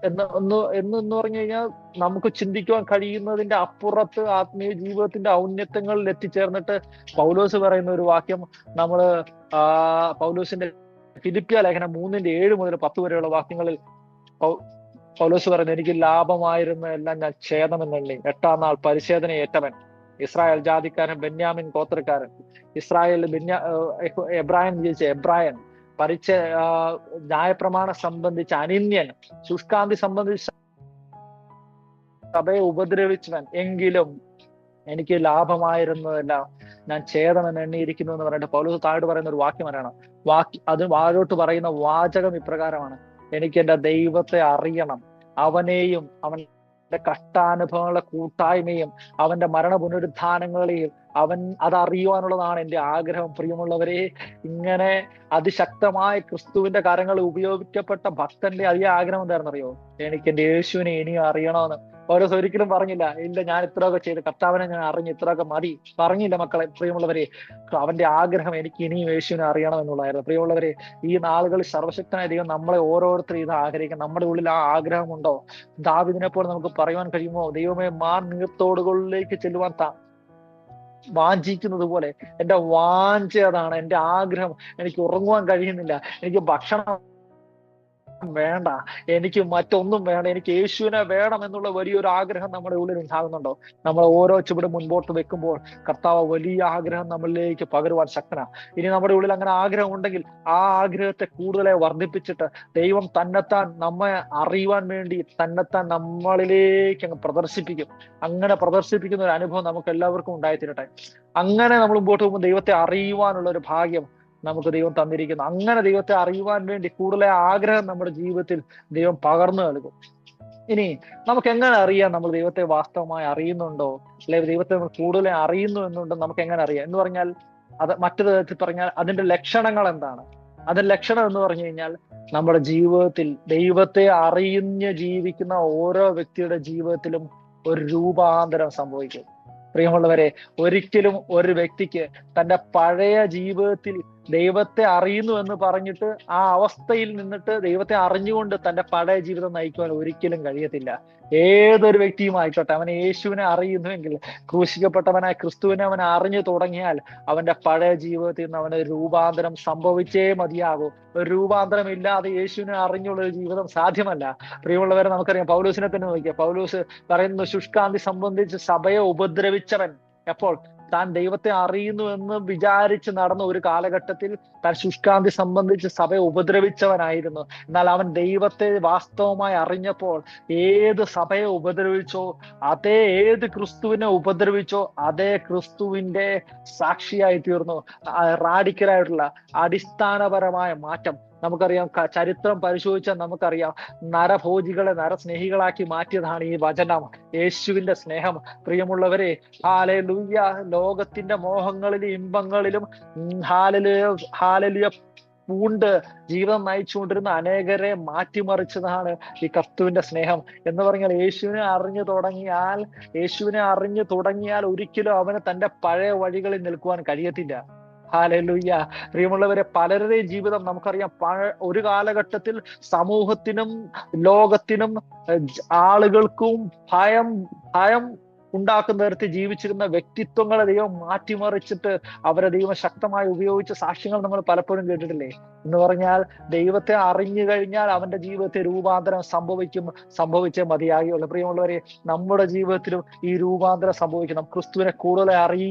എന്ന് പറഞ്ഞു കഴിഞ്ഞാൽ നമുക്ക് ചിന്തിക്കുവാൻ കഴിയുന്നതിന്റെ അപ്പുറത്ത് ആത്മീയ ജീവിതത്തിന്റെ ഔന്നത്യങ്ങളിൽ എത്തിച്ചേർന്നിട്ട് പൗലോസ് പറയുന്ന ഒരു വാക്യം നമ്മള് പൗലോസിന്റെ ഫിലിപ്പിയ ലേഖനം 3:7 മുതൽ 10 വരെയുള്ള വാക്യങ്ങളിൽ പൗലോസ് പറയുന്നത്, എനിക്ക് ലാഭമായിരുന്ന എല്ലാം ഞാൻ ഛേദമെന്നെണ്ണി. 8-ാം നാൾ പരിച്ഛേദന ഏറ്റവൻ, ഇസ്രായേൽ ജാതിക്കാരൻ, ബെന്യാമിൻ ഗോത്രക്കാരൻ, ഇസ്രായേൽ എബ്രായൻ ജനിച്ച എബ്രായൻ, ന്യായപ്രമാണം സംബന്ധിച്ച് അനിന്യൻ, ശുഷ്കാന്തി സംബന്ധിച്ച് സഭയെ ഉപദ്രവിച്ചവൻ, എങ്കിലും എനിക്ക് ലാഭമായിരുന്നതെല്ലാം ഞാൻ ഛേദമെന്ന് എണ്ണിയിരിക്കുന്നു എന്ന് പറഞ്ഞിട്ട് പൗലോസ് താഴോട്ട് പറയുന്ന ഒരു വാക്യം പറയണം. അത് വാഴോട്ട് പറയുന്ന വാചകം ഇപ്രകാരമാണ്, എനിക്ക് എന്റെ ദൈവത്തെ അറിയണം, അവനെയും അവന്റെ കഷ്ടാനുഭവങ്ങളുടെ കൂട്ടായ്മയും അവന്റെ മരണ പുനരുത്ഥാനങ്ങളെയും അതറിയുവാനുള്ളതാണ് എന്റെ ആഗ്രഹം. പ്രിയമുള്ളവരെ, ഇങ്ങനെ അതിശക്തമായ ക്രിസ്തുവിന്റെ കരങ്ങൾ ഉപയോഗിക്കപ്പെട്ട ഭക്തന്റെ അതേ ആഗ്രഹം എന്താണെന്നറിയോ? എനിക്ക് എന്റെ യേശുവിനെ ഇനിയും അറിയണമെന്ന്. ഓരോ ഒരിക്കലും പറഞ്ഞില്ല, ഇല്ല ഞാൻ ഇത്രയൊക്കെ ചെയ്ത് കർത്താവിനെ ഞാൻ അറിഞ്ഞു, ഇത്രയൊക്കെ മതി, പറഞ്ഞില്ല. മക്കളെ, പ്രിയമുള്ളവരെ, അവന്റെ ആഗ്രഹം എനിക്ക് ഇനിയും യേശുവിനെ അറിയണം എന്നുള്ളതായിരുന്നു. പ്രിയമുള്ളവരെ, ഈ നാളുകളിൽ സർവശക്തനായ ദൈവം നമ്മളെ ഓരോരുത്തരും ഇത് ആഗ്രഹിക്കണം. നമ്മുടെ ഉള്ളിൽ ആ ആഗ്രഹമുണ്ടോ? ദാവീദിനെ പോലെ നമുക്ക് പറയുവാൻ കഴിയുമോ, ദൈവമേ മാൻ നീർത്തോടുകളിലേക്ക് ചെല്ലുവാൻ വാഞ്ചിക്കുന്നത് പോലെ എന്റെ വാഞ്ച അതാണ്, എന്റെ ആഗ്രഹം. എനിക്ക് ഉറങ്ങുവാൻ കഴിയുന്നില്ല, എനിക്ക് ഭക്ഷണം വേണ്ട, എനിക്ക് മറ്റൊന്നും വേണ്ട, എനിക്ക് യേശുവിനെ വേണം എന്നുള്ള വലിയൊരു ആഗ്രഹം നമ്മുടെ ഉള്ളിൽ ഉണ്ടാകുന്നുണ്ടോ? നമ്മൾ ഓരോ ചുവട് മുൻപോട്ട് വെക്കുമ്പോൾ കർത്താവ് വലിയ ആഗ്രഹം നമ്മളിലേക്ക് പകരുവാൻ ശക്തനാ. ഇനി നമ്മുടെ ഉള്ളിൽ അങ്ങനെ ആഗ്രഹം ഉണ്ടെങ്കിൽ ആ ആഗ്രഹത്തെ കൂടുതലായി വർദ്ധിപ്പിച്ചിട്ട് ദൈവം തന്നെത്താൻ നമ്മെ അറിയുവാൻ വേണ്ടി തന്നെത്താൻ നമ്മളിലേക്ക് അങ്ങ് പ്രദർശിപ്പിക്കും. അങ്ങനെ പ്രദർശിപ്പിക്കുന്ന ഒരു അനുഭവം നമുക്ക് എല്ലാവർക്കും ഉണ്ടായിത്തീരട്ടെ. അങ്ങനെ നമ്മൾ മുമ്പോട്ട് പോകുമ്പോൾ ദൈവത്തെ അറിയുവാനുള്ള ഒരു ഭാഗ്യം നമുക്ക് ദൈവം തന്നിരിക്കുന്നു. അങ്ങനെ ദൈവത്തെ അറിയുവാൻ വേണ്ടി കൂടുതൽ ആഗ്രഹം നമ്മുടെ ജീവിതത്തിൽ ദൈവം പകർന്നു നൽകും. ഇനി നമുക്ക് എങ്ങനെ അറിയാം നമ്മൾ ദൈവത്തെ വാസ്തവമായി അറിയുന്നുണ്ടോ, അല്ലെങ്കിൽ ദൈവത്തെ നമ്മൾ കൂടുതൽ അറിയുന്നു എന്നുണ്ടോ നമുക്ക് എങ്ങനെ അറിയാം എന്ന് പറഞ്ഞാൽ, അത് മറ്റൊരു തരത്തിൽ പറഞ്ഞാൽ അതിന്റെ ലക്ഷണങ്ങൾ എന്താണ്? അതിന്റെ ലക്ഷണം എന്ന് പറഞ്ഞു കഴിഞ്ഞാൽ, നമ്മുടെ ജീവിതത്തിൽ ദൈവത്തെ അറിഞ്ഞ് ജീവിക്കുന്ന ഓരോ വ്യക്തിയുടെ ജീവിതത്തിലും ഒരു രൂപാന്തരം സംഭവിക്കും. പ്രിയമുള്ളവരെ, ഒരിക്കലും ഒരു വ്യക്തിക്ക് തന്റെ പഴയ ജീവിതത്തിൽ ദൈവത്തെ അറിയുന്നു എന്ന് പറഞ്ഞിട്ട് ആ അവസ്ഥയിൽ നിന്നിട്ട് ദൈവത്തെ അറിഞ്ഞുകൊണ്ട് തന്റെ പഴയ ജീവിതം നയിക്കുവാൻ ഒരിക്കലും കഴിയത്തില്ല. ഏതൊരു വ്യക്തിയും ആയിക്കോട്ടെ, അവൻ യേശുവിനെ അറിയുന്നുവെങ്കിൽ, ക്രൂശിക്കപ്പെട്ടവനായ ക്രിസ്തുവിനെ അവൻ അറിഞ്ഞു തുടങ്ങിയാൽ അവന്റെ പഴയ ജീവിതത്തിൽ നിന്ന് അവന് രൂപാന്തരം സംഭവിച്ചേ മതിയാകൂ. ഒരു രൂപാന്തരം ഇല്ലാതെ യേശുവിനെ അറിഞ്ഞുള്ള ഒരു ജീവിതം സാധ്യമല്ല. പ്രിയമുള്ളവരെ, നമുക്കറിയാം പൗലോസിനെ തന്നെ നോക്കിയാൽ പൗലോസ് പറയുന്നു, ശുഷ്കാന്തി സംബന്ധിച്ച് സഭയെ ഉപദ്രവിച്ചവൻ. എപ്പോൾ? താൻ ദൈവത്തെ അറിയുന്നു എന്ന് വിചാരിച്ച് നടന്ന ഒരു കാലഘട്ടത്തിൽ താൻ ശുഷ്കാന്തി സംബന്ധിച്ച് സഭയെ ഉപദ്രവിച്ചവനായിരുന്നു. എന്നാൽ അവൻ ദൈവത്തെ വാസ്തവമായി അറിഞ്ഞപ്പോൾ ഏത് സഭയെ ഉപദ്രവിച്ചോ, ഏത് ക്രിസ്തുവിനെ ഉപദ്രവിച്ചോ അതേ ക്രിസ്തുവിന്റെ സാക്ഷിയായി തീർന്നു. റാഡിക്കലായിട്ടുള്ള അടിസ്ഥാനപരമായ മാറ്റം നമുക്കറിയാം. ചരിത്രം പരിശോധിച്ചാൽ നമുക്കറിയാം, നരഭോജികളെ നരസ്നേഹികളാക്കി മാറ്റിയതാണ് ഈ വചനം, യേശുവിന്റെ സ്നേഹം. പ്രിയമുള്ളവരെ, ഹല്ലേലൂയ. ലോകത്തിന്റെ മോഹങ്ങളിലും ഇമ്പങ്ങളിലും ഹാലലുയ പൂണ്ട് ജീവിതം നയിച്ചുകൊണ്ടിരുന്ന അനേകരെ മാറ്റിമറിച്ചതാണ് ഈ ക്രിസ്തുവിന്റെ സ്നേഹം എന്ന് പറഞ്ഞാൽ. യേശുവിനെ അറിഞ്ഞു തുടങ്ങിയാൽ ഒരിക്കലും അവന് തന്റെ പഴയ വഴികളിൽ നിൽക്കുവാൻ കഴിയത്തില്ല. ഹല്ലേലൂയ. പ്രിയമുള്ളവരെ, പലരുടെയും ജീവിതം നമുക്കറിയാം, ഒരു കാലഘട്ടത്തിൽ സമൂഹത്തിനും ലോകത്തിനും ആളുകൾക്കും ഭയം ഉണ്ടാക്കുന്ന തരത്തിൽ ജീവിച്ചിരുന്ന വ്യക്തിത്വങ്ങളെ ദൈവം മാറ്റിമറിച്ചിട്ട് അവരെ ദൈവം ശക്തമായി ഉപയോഗിച്ച സാക്ഷ്യങ്ങൾ നമ്മൾ പലപ്പോഴും കേട്ടിട്ടില്ലേ? എന്ന് പറഞ്ഞാൽ, ദൈവത്തെ അറിഞ്ഞു കഴിഞ്ഞാൽ അവന്റെ ജീവിതത്തെ രൂപാന്തരം സംഭവിച്ചേ മതിയാകുള്ളൂ. പ്രിയമുള്ളവരെ, നമ്മുടെ ജീവിതത്തിലും ഈ രൂപാന്തരം സംഭവിക്കണം. ക്രിസ്തുവിനെ കൂടുതൽ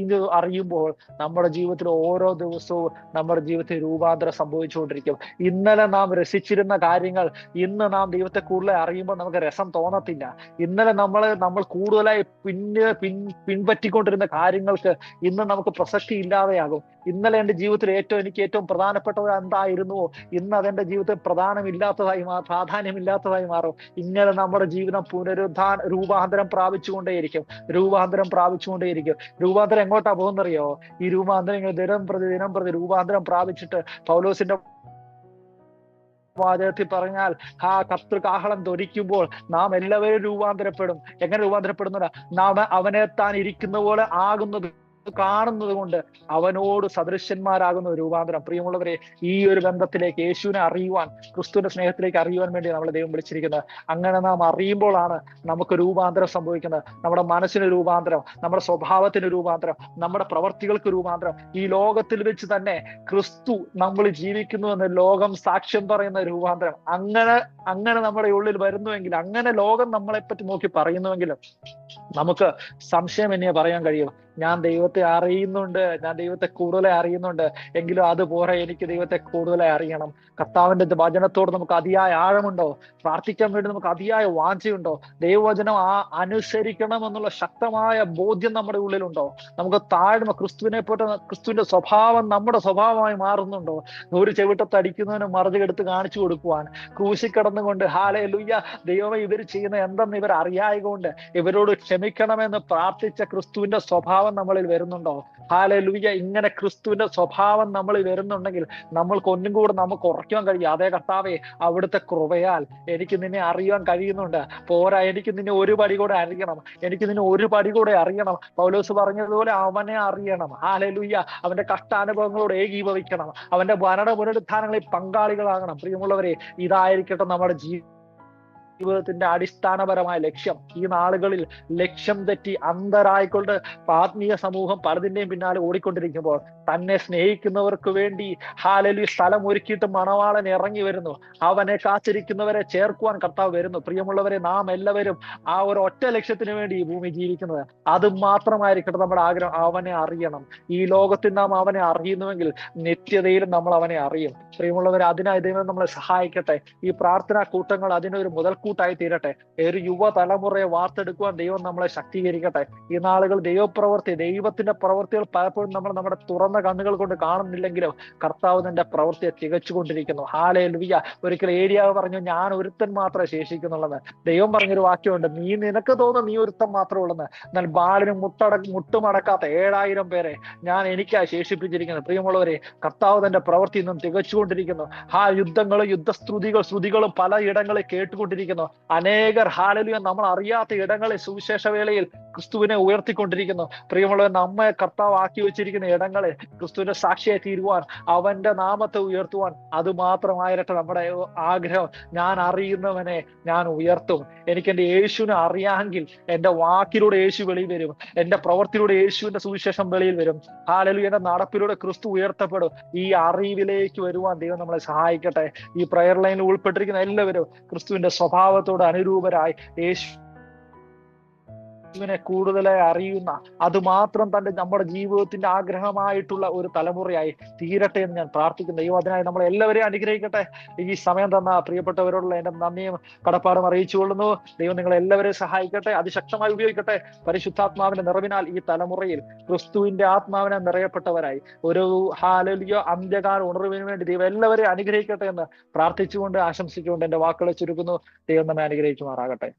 അറിയുമ്പോൾ നമ്മുടെ ജീവിതത്തിൽ ഓരോ ദിവസവും നമ്മുടെ ജീവിതത്തിൽ രൂപാന്തരം സംഭവിച്ചുകൊണ്ടിരിക്കും. ഇന്നലെ നാം രസിച്ചിരുന്ന കാര്യങ്ങൾ ഇന്ന് നാം ദൈവത്തെ കൂടുതൽ അറിയുമ്പോൾ നമുക്ക് രസം തോന്നത്തില്ല. ഇന്നലെ നമ്മൾ കൂടുതലായി പിൻപറ്റിക്കൊണ്ടിരുന്ന കാര്യങ്ങൾക്ക് ഇന്ന് നമുക്ക് പ്രസക്തി ഇല്ലാതെയാകും. ഇന്നലെ എന്റെ ജീവിതത്തിൽ എനിക്ക് ഏറ്റവും പ്രധാനപ്പെട്ടത് എന്തായിരുന്നുവോ ഇന്ന് അതെന്റെ ജീവിതത്തിൽ പ്രാധാന്യമില്ലാത്തതായി മാറും. ഇങ്ങനെ നമ്മുടെ ജീവിതം രൂപാന്തരം പ്രാപിച്ചുകൊണ്ടേയിരിക്കും. രൂപാന്തരം എങ്ങോട്ടാ പോകുന്നറിയോ? ഈ രൂപാന്തരം ദിനം പ്രതി രൂപാന്തരം പ്രാപിച്ചിട്ട് പൗലോസിന്റെ വാചകത്തിൽ പറഞ്ഞാൽ, കർത്തൃകാഹളം ധ്വനിക്കുമ്പോൾ നാം എല്ലാവരും രൂപാന്തരപ്പെടും. എങ്ങനെ രൂപാന്തരപ്പെടുന്നില്ല? നാം അവനെ താൻ ഇരിക്കുന്ന പോലെ ആകുന്നത് കാണുന്നത് കൊണ്ട് അവനോട് സദൃശ്യന്മാരാകുന്ന ഒരു രൂപാന്തരം. പ്രിയമുള്ളവരെ, ഈ ഒരു ബന്ധത്തിലേക്ക്, യേശുവിനെ അറിയുവാൻ, ക്രിസ്തുവിന്റെ സ്നേഹത്തിലേക്ക് അറിയുവാൻ വേണ്ടി നമ്മളെ ദൈവം വിളിച്ചിരിക്കുന്നത്. അങ്ങനെ നാം അറിയുമ്പോഴാണ് നമുക്ക് രൂപാന്തരം സംഭവിക്കുന്നത്. നമ്മുടെ മനസ്സിന് രൂപാന്തരം, നമ്മുടെ സ്വഭാവത്തിന് രൂപാന്തരം, നമ്മുടെ പ്രവർത്തികൾക്ക് രൂപാന്തരം. ഈ ലോകത്തിൽ വെച്ച് തന്നെ ക്രിസ്തു നമ്മൾ ജീവിക്കുന്നു എന്ന് ലോകം സാക്ഷ്യം പറയുന്ന രൂപാന്തരം. അങ്ങനെ നമ്മുടെ ഉള്ളിൽ വരുന്നുവെങ്കിൽ, അങ്ങനെ ലോകം നമ്മളെപ്പറ്റി നോക്കി പറയുന്നുവെങ്കിലും നമുക്ക് സംശയം എന്നെ പറയാൻ കഴിയും. ഞാൻ ദൈവത്തെ അറിയുന്നുണ്ട്, ഞാൻ ദൈവത്തെ കൂടുതലായി അറിയുന്നുണ്ട്, എങ്കിലും അതുപോലെ എനിക്ക് ദൈവത്തെ കൂടുതലായി അറിയണം. കർത്താവിന്റെ വചനത്തോട് നമുക്ക് അതിയായ ആഴമുണ്ടോ? പ്രാർത്ഥിക്കാൻ വേണ്ടി നമുക്ക് അതിയായ വാഞ്ചയുണ്ടോ? ദൈവവചനം അനുസരിക്കണം എന്നുള്ള ശക്തമായ ബോധ്യം നമ്മുടെ ഉള്ളിലുണ്ടോ? നമുക്ക് താഴ്മ, ക്രിസ്തുവിന്റെ സ്വഭാവം നമ്മുടെ സ്വഭാവമായി മാറുന്നുണ്ടോ? ഒരു ചെവിട്ടത്ത് അടിക്കുന്നവന് മറുചെടുത്ത് കാണിച്ചു കൊടുക്കുവാൻ, ക്രൂശി കിടന്നുകൊണ്ട് ഹല്ലേലൂയ ദൈവമേ ഇവർ ചെയ്യുന്ന എന്തെന്ന് ഇവർ അറിയായതുകൊണ്ട് ഇവരോട് ക്ഷമിക്കണമെന്ന് പ്രാർത്ഥിച്ച ക്രിസ്തുവിന്റെ സ്വഭാവം നമ്മളിൽ വരുന്നുണ്ടോ? ഹല്ലേലൂയ. ഇങ്ങനെ ക്രിസ്തുവിന്റെ സ്വഭാവം നമ്മളിൽ വരുന്നുണ്ടെങ്കിൽ നമ്മൾക്ക് ഒന്നും കൂടെ നമുക്ക് ഉറയ്ക്കാൻ കഴിയും. അതേ കർത്താവേ, അവിടുത്തെ കൃപയാൽ എനിക്ക് നിന്നെ അറിയാൻ കഴിയുന്നുണ്ട്. പോരാ, എനിക്ക് നിന്നെ ഒരു പടി കൂടെ അറിയണം. പൗലോസ് പറഞ്ഞതുപോലെ അവനെ അറിയണം. ഹല്ലേലൂയ. അവന്റെ കഷ്ടാനുഭവങ്ങളോട് ഏകീഭവിക്കണം. അവന്റെ പുനരുത്ഥാനങ്ങളിൽ പങ്കാളികളാകണം. പ്രിയമുള്ളവരെ, ഇതായിരിക്കട്ടെ നമ്മുടെ ജീവിതത്തിന്റെ അടിസ്ഥാനപരമായ ലക്ഷ്യം. ഈ നാളുകളിൽ ലക്ഷ്യം തെറ്റി അന്ധരായിക്കൊണ്ട് ആത്മീയ സമൂഹം പലതിന്റെയും പിന്നാലെ ഓടിക്കൊണ്ടിരിക്കുമ്പോൾ തന്നെ സ്നേഹിക്കുന്നവർക്ക് വേണ്ടി ഹല്ലേലൂയ സ്ഥലം ഒരുക്കിയിട്ട് മണവാളൻ ഇറങ്ങി വരുന്നു. അവനെ കാത്തിരിക്കുന്നവരെ ചേർക്കുവാൻ കർത്താവ് വരുന്നു. പ്രിയമുള്ളവരെ, നാം എല്ലാവരും ആ ഒരു ഒറ്റ ലക്ഷ്യത്തിന് വേണ്ടി ഈ ഭൂമി ജീവിക്കുന്നത്. അത് മാത്രമായിരിക്കട്ടെ നമ്മുടെ ആഗ്രഹം. അവനെ അറിയണം. ഈ ലോകത്തിൽ നാം അവനെ അറിയുന്നുവെങ്കിൽ നിത്യതയിലും നമ്മൾ അവനെ അറിയും. പ്രിയമുള്ളവരെ, അതിനായി ദൈവം നമ്മളെ സഹായിക്കട്ടെ. ഈ പ്രാർത്ഥനാ കൂട്ടങ്ങൾ അതിനൊരു മുതൽക്കൂട്ടായി തീരട്ടെ. ഒരു യുവതലമുറയെ വാർത്തെടുക്കുവാൻ ദൈവം നമ്മളെ ശക്തീകരിക്കട്ടെ. ഈ നാളുകൾ ദൈവത്തിന്റെ പ്രവൃത്തികൾ പലപ്പോഴും നമ്മൾ നമ്മുടെ തുറന്ന കണ്ണുകൾ കൊണ്ട് കാണുന്നില്ലെങ്കിലും കർത്താവ് തന്റെ പ്രവൃത്തിയെ തികച്ചുകൊണ്ടിരിക്കുന്നു. ഹല്ലേലൂയ. ഒരിക്കൽ ഏലിയാവ് പറഞ്ഞു, ഞാൻ ഒരുത്തൻ മാത്രമേ ശേഷിക്കുന്നുള്ളത്. ദൈവം പറഞ്ഞൊരു വാക്യമുണ്ട്, നിനക്ക് തോന്നുന്നു നീ ഒരുത്തൻ മാത്രമേ ഉള്ളെന്ന്. എന്നാൽ ബാലിനും മുട്ടുമടക്കാത്ത 7000 പേരെ ഞാൻ എനിക്കായി ശേഷിപ്പിച്ചിരിക്കുന്നത്. പ്രിയമുള്ളവരെ, കർത്താവ് തന്റെ പ്രവൃത്തി ഇന്നും തികച്ചുകൊണ്ടിരിക്കുന്നു. ശ്രുതികളും പലയിടങ്ങളിൽ കേട്ടുകൊണ്ടിരിക്കുന്നു. അനേകർ ഹല്ലേലൂയ നമ്മൾ അറിയാത്ത ഇടങ്ങളിൽ സുവിശേഷ വേളയിൽ ക്രിസ്തുവിനെ ഉയർത്തിക്കൊണ്ടിരിക്കുന്നു. പ്രിയമുള്ളവർ, നമ്മെ കർത്താവ് ആക്കി വെച്ചിരിക്കുന്ന ഇടങ്ങളിൽ ക്രിസ്തുവിന്റെ സാക്ഷിയായി തീരുവാൻ, അവന്റെ നാമത്തെ ഉയർത്തുവാൻ. അത് മാത്രമായിരട്ടെ നമ്മുടെ ആഗ്രഹം. ഞാൻ അറിയുന്നവനെ ഞാൻ ഉയർത്തും. എനിക്ക് എന്റെ യേശുവിനെ അറിയാമെങ്കിൽ എന്റെ വാക്കിലൂടെ യേശു വെളിയിൽ വരും, എന്റെ പ്രവൃത്തിയിലൂടെ യേശുവിന്റെ സുവിശേഷം വെളിയിൽ വരും. ഹല്ലേലൂയ. എന്റെ നടപ്പിലൂടെ ക്രിസ്തു ഉയർത്തപ്പെടും. ഈ അറിവിലേക്ക് വരുവാൻ ദൈവം നമ്മളെ സഹായിക്കട്ടെ. ഈ പ്രയർ ലൈനിൽ ഉൾപ്പെട്ടിരിക്കുന്ന എല്ലാവരും ക്രിസ്തുവിന്റെ സ്വഭാവത്തോട് അനുരൂപരായി യേശുവിനെ കൂടുതലായി അറിയുന്ന, അത് മാത്രം തന്റെ നമ്മുടെ ജീവിതത്തിന്റെ ആഗ്രഹമായിട്ടുള്ള ഒരു തലമുറയായി തീരട്ടെ എന്ന് ഞാൻ പ്രാർത്ഥിക്കുന്നു. ദൈവം അതിനായി നമ്മളെ എല്ലാവരെയും അനുഗ്രഹിക്കട്ടെ. ഈ സമയം തന്ന പ്രിയപ്പെട്ടവരോടുള്ള എന്റെ നന്ദിയും കടപ്പാടും അറിയിച്ചുകൊള്ളുന്നു. ദൈവം നിങ്ങളെ എല്ലാവരെയും സഹായിക്കട്ടെ, അതിശക്തമായി ഉപയോഗിക്കട്ടെ. പരിശുദ്ധാത്മാവിന്റെ നിറവിനാൽ ഈ തലമുറയിൽ ക്രിസ്തുവിന്റെ ആത്മാവിനെ നിറയപ്പെട്ടവരായി ഒരു ഹല്ലേലൂയ അന്ത്യകാല ഉണർവിന് വേണ്ടി ദൈവം എല്ലാവരെയും അനുഗ്രഹിക്കട്ടെ എന്ന് പ്രാർത്ഥിച്ചുകൊണ്ട് ആശംസിച്ചുകൊണ്ട് എന്റെ വാക്കുകളെ ചുരുക്കുന്നു. ദൈവം നമ്മെ അനുഗ്രഹിക്കുമാറാകട്ടെ.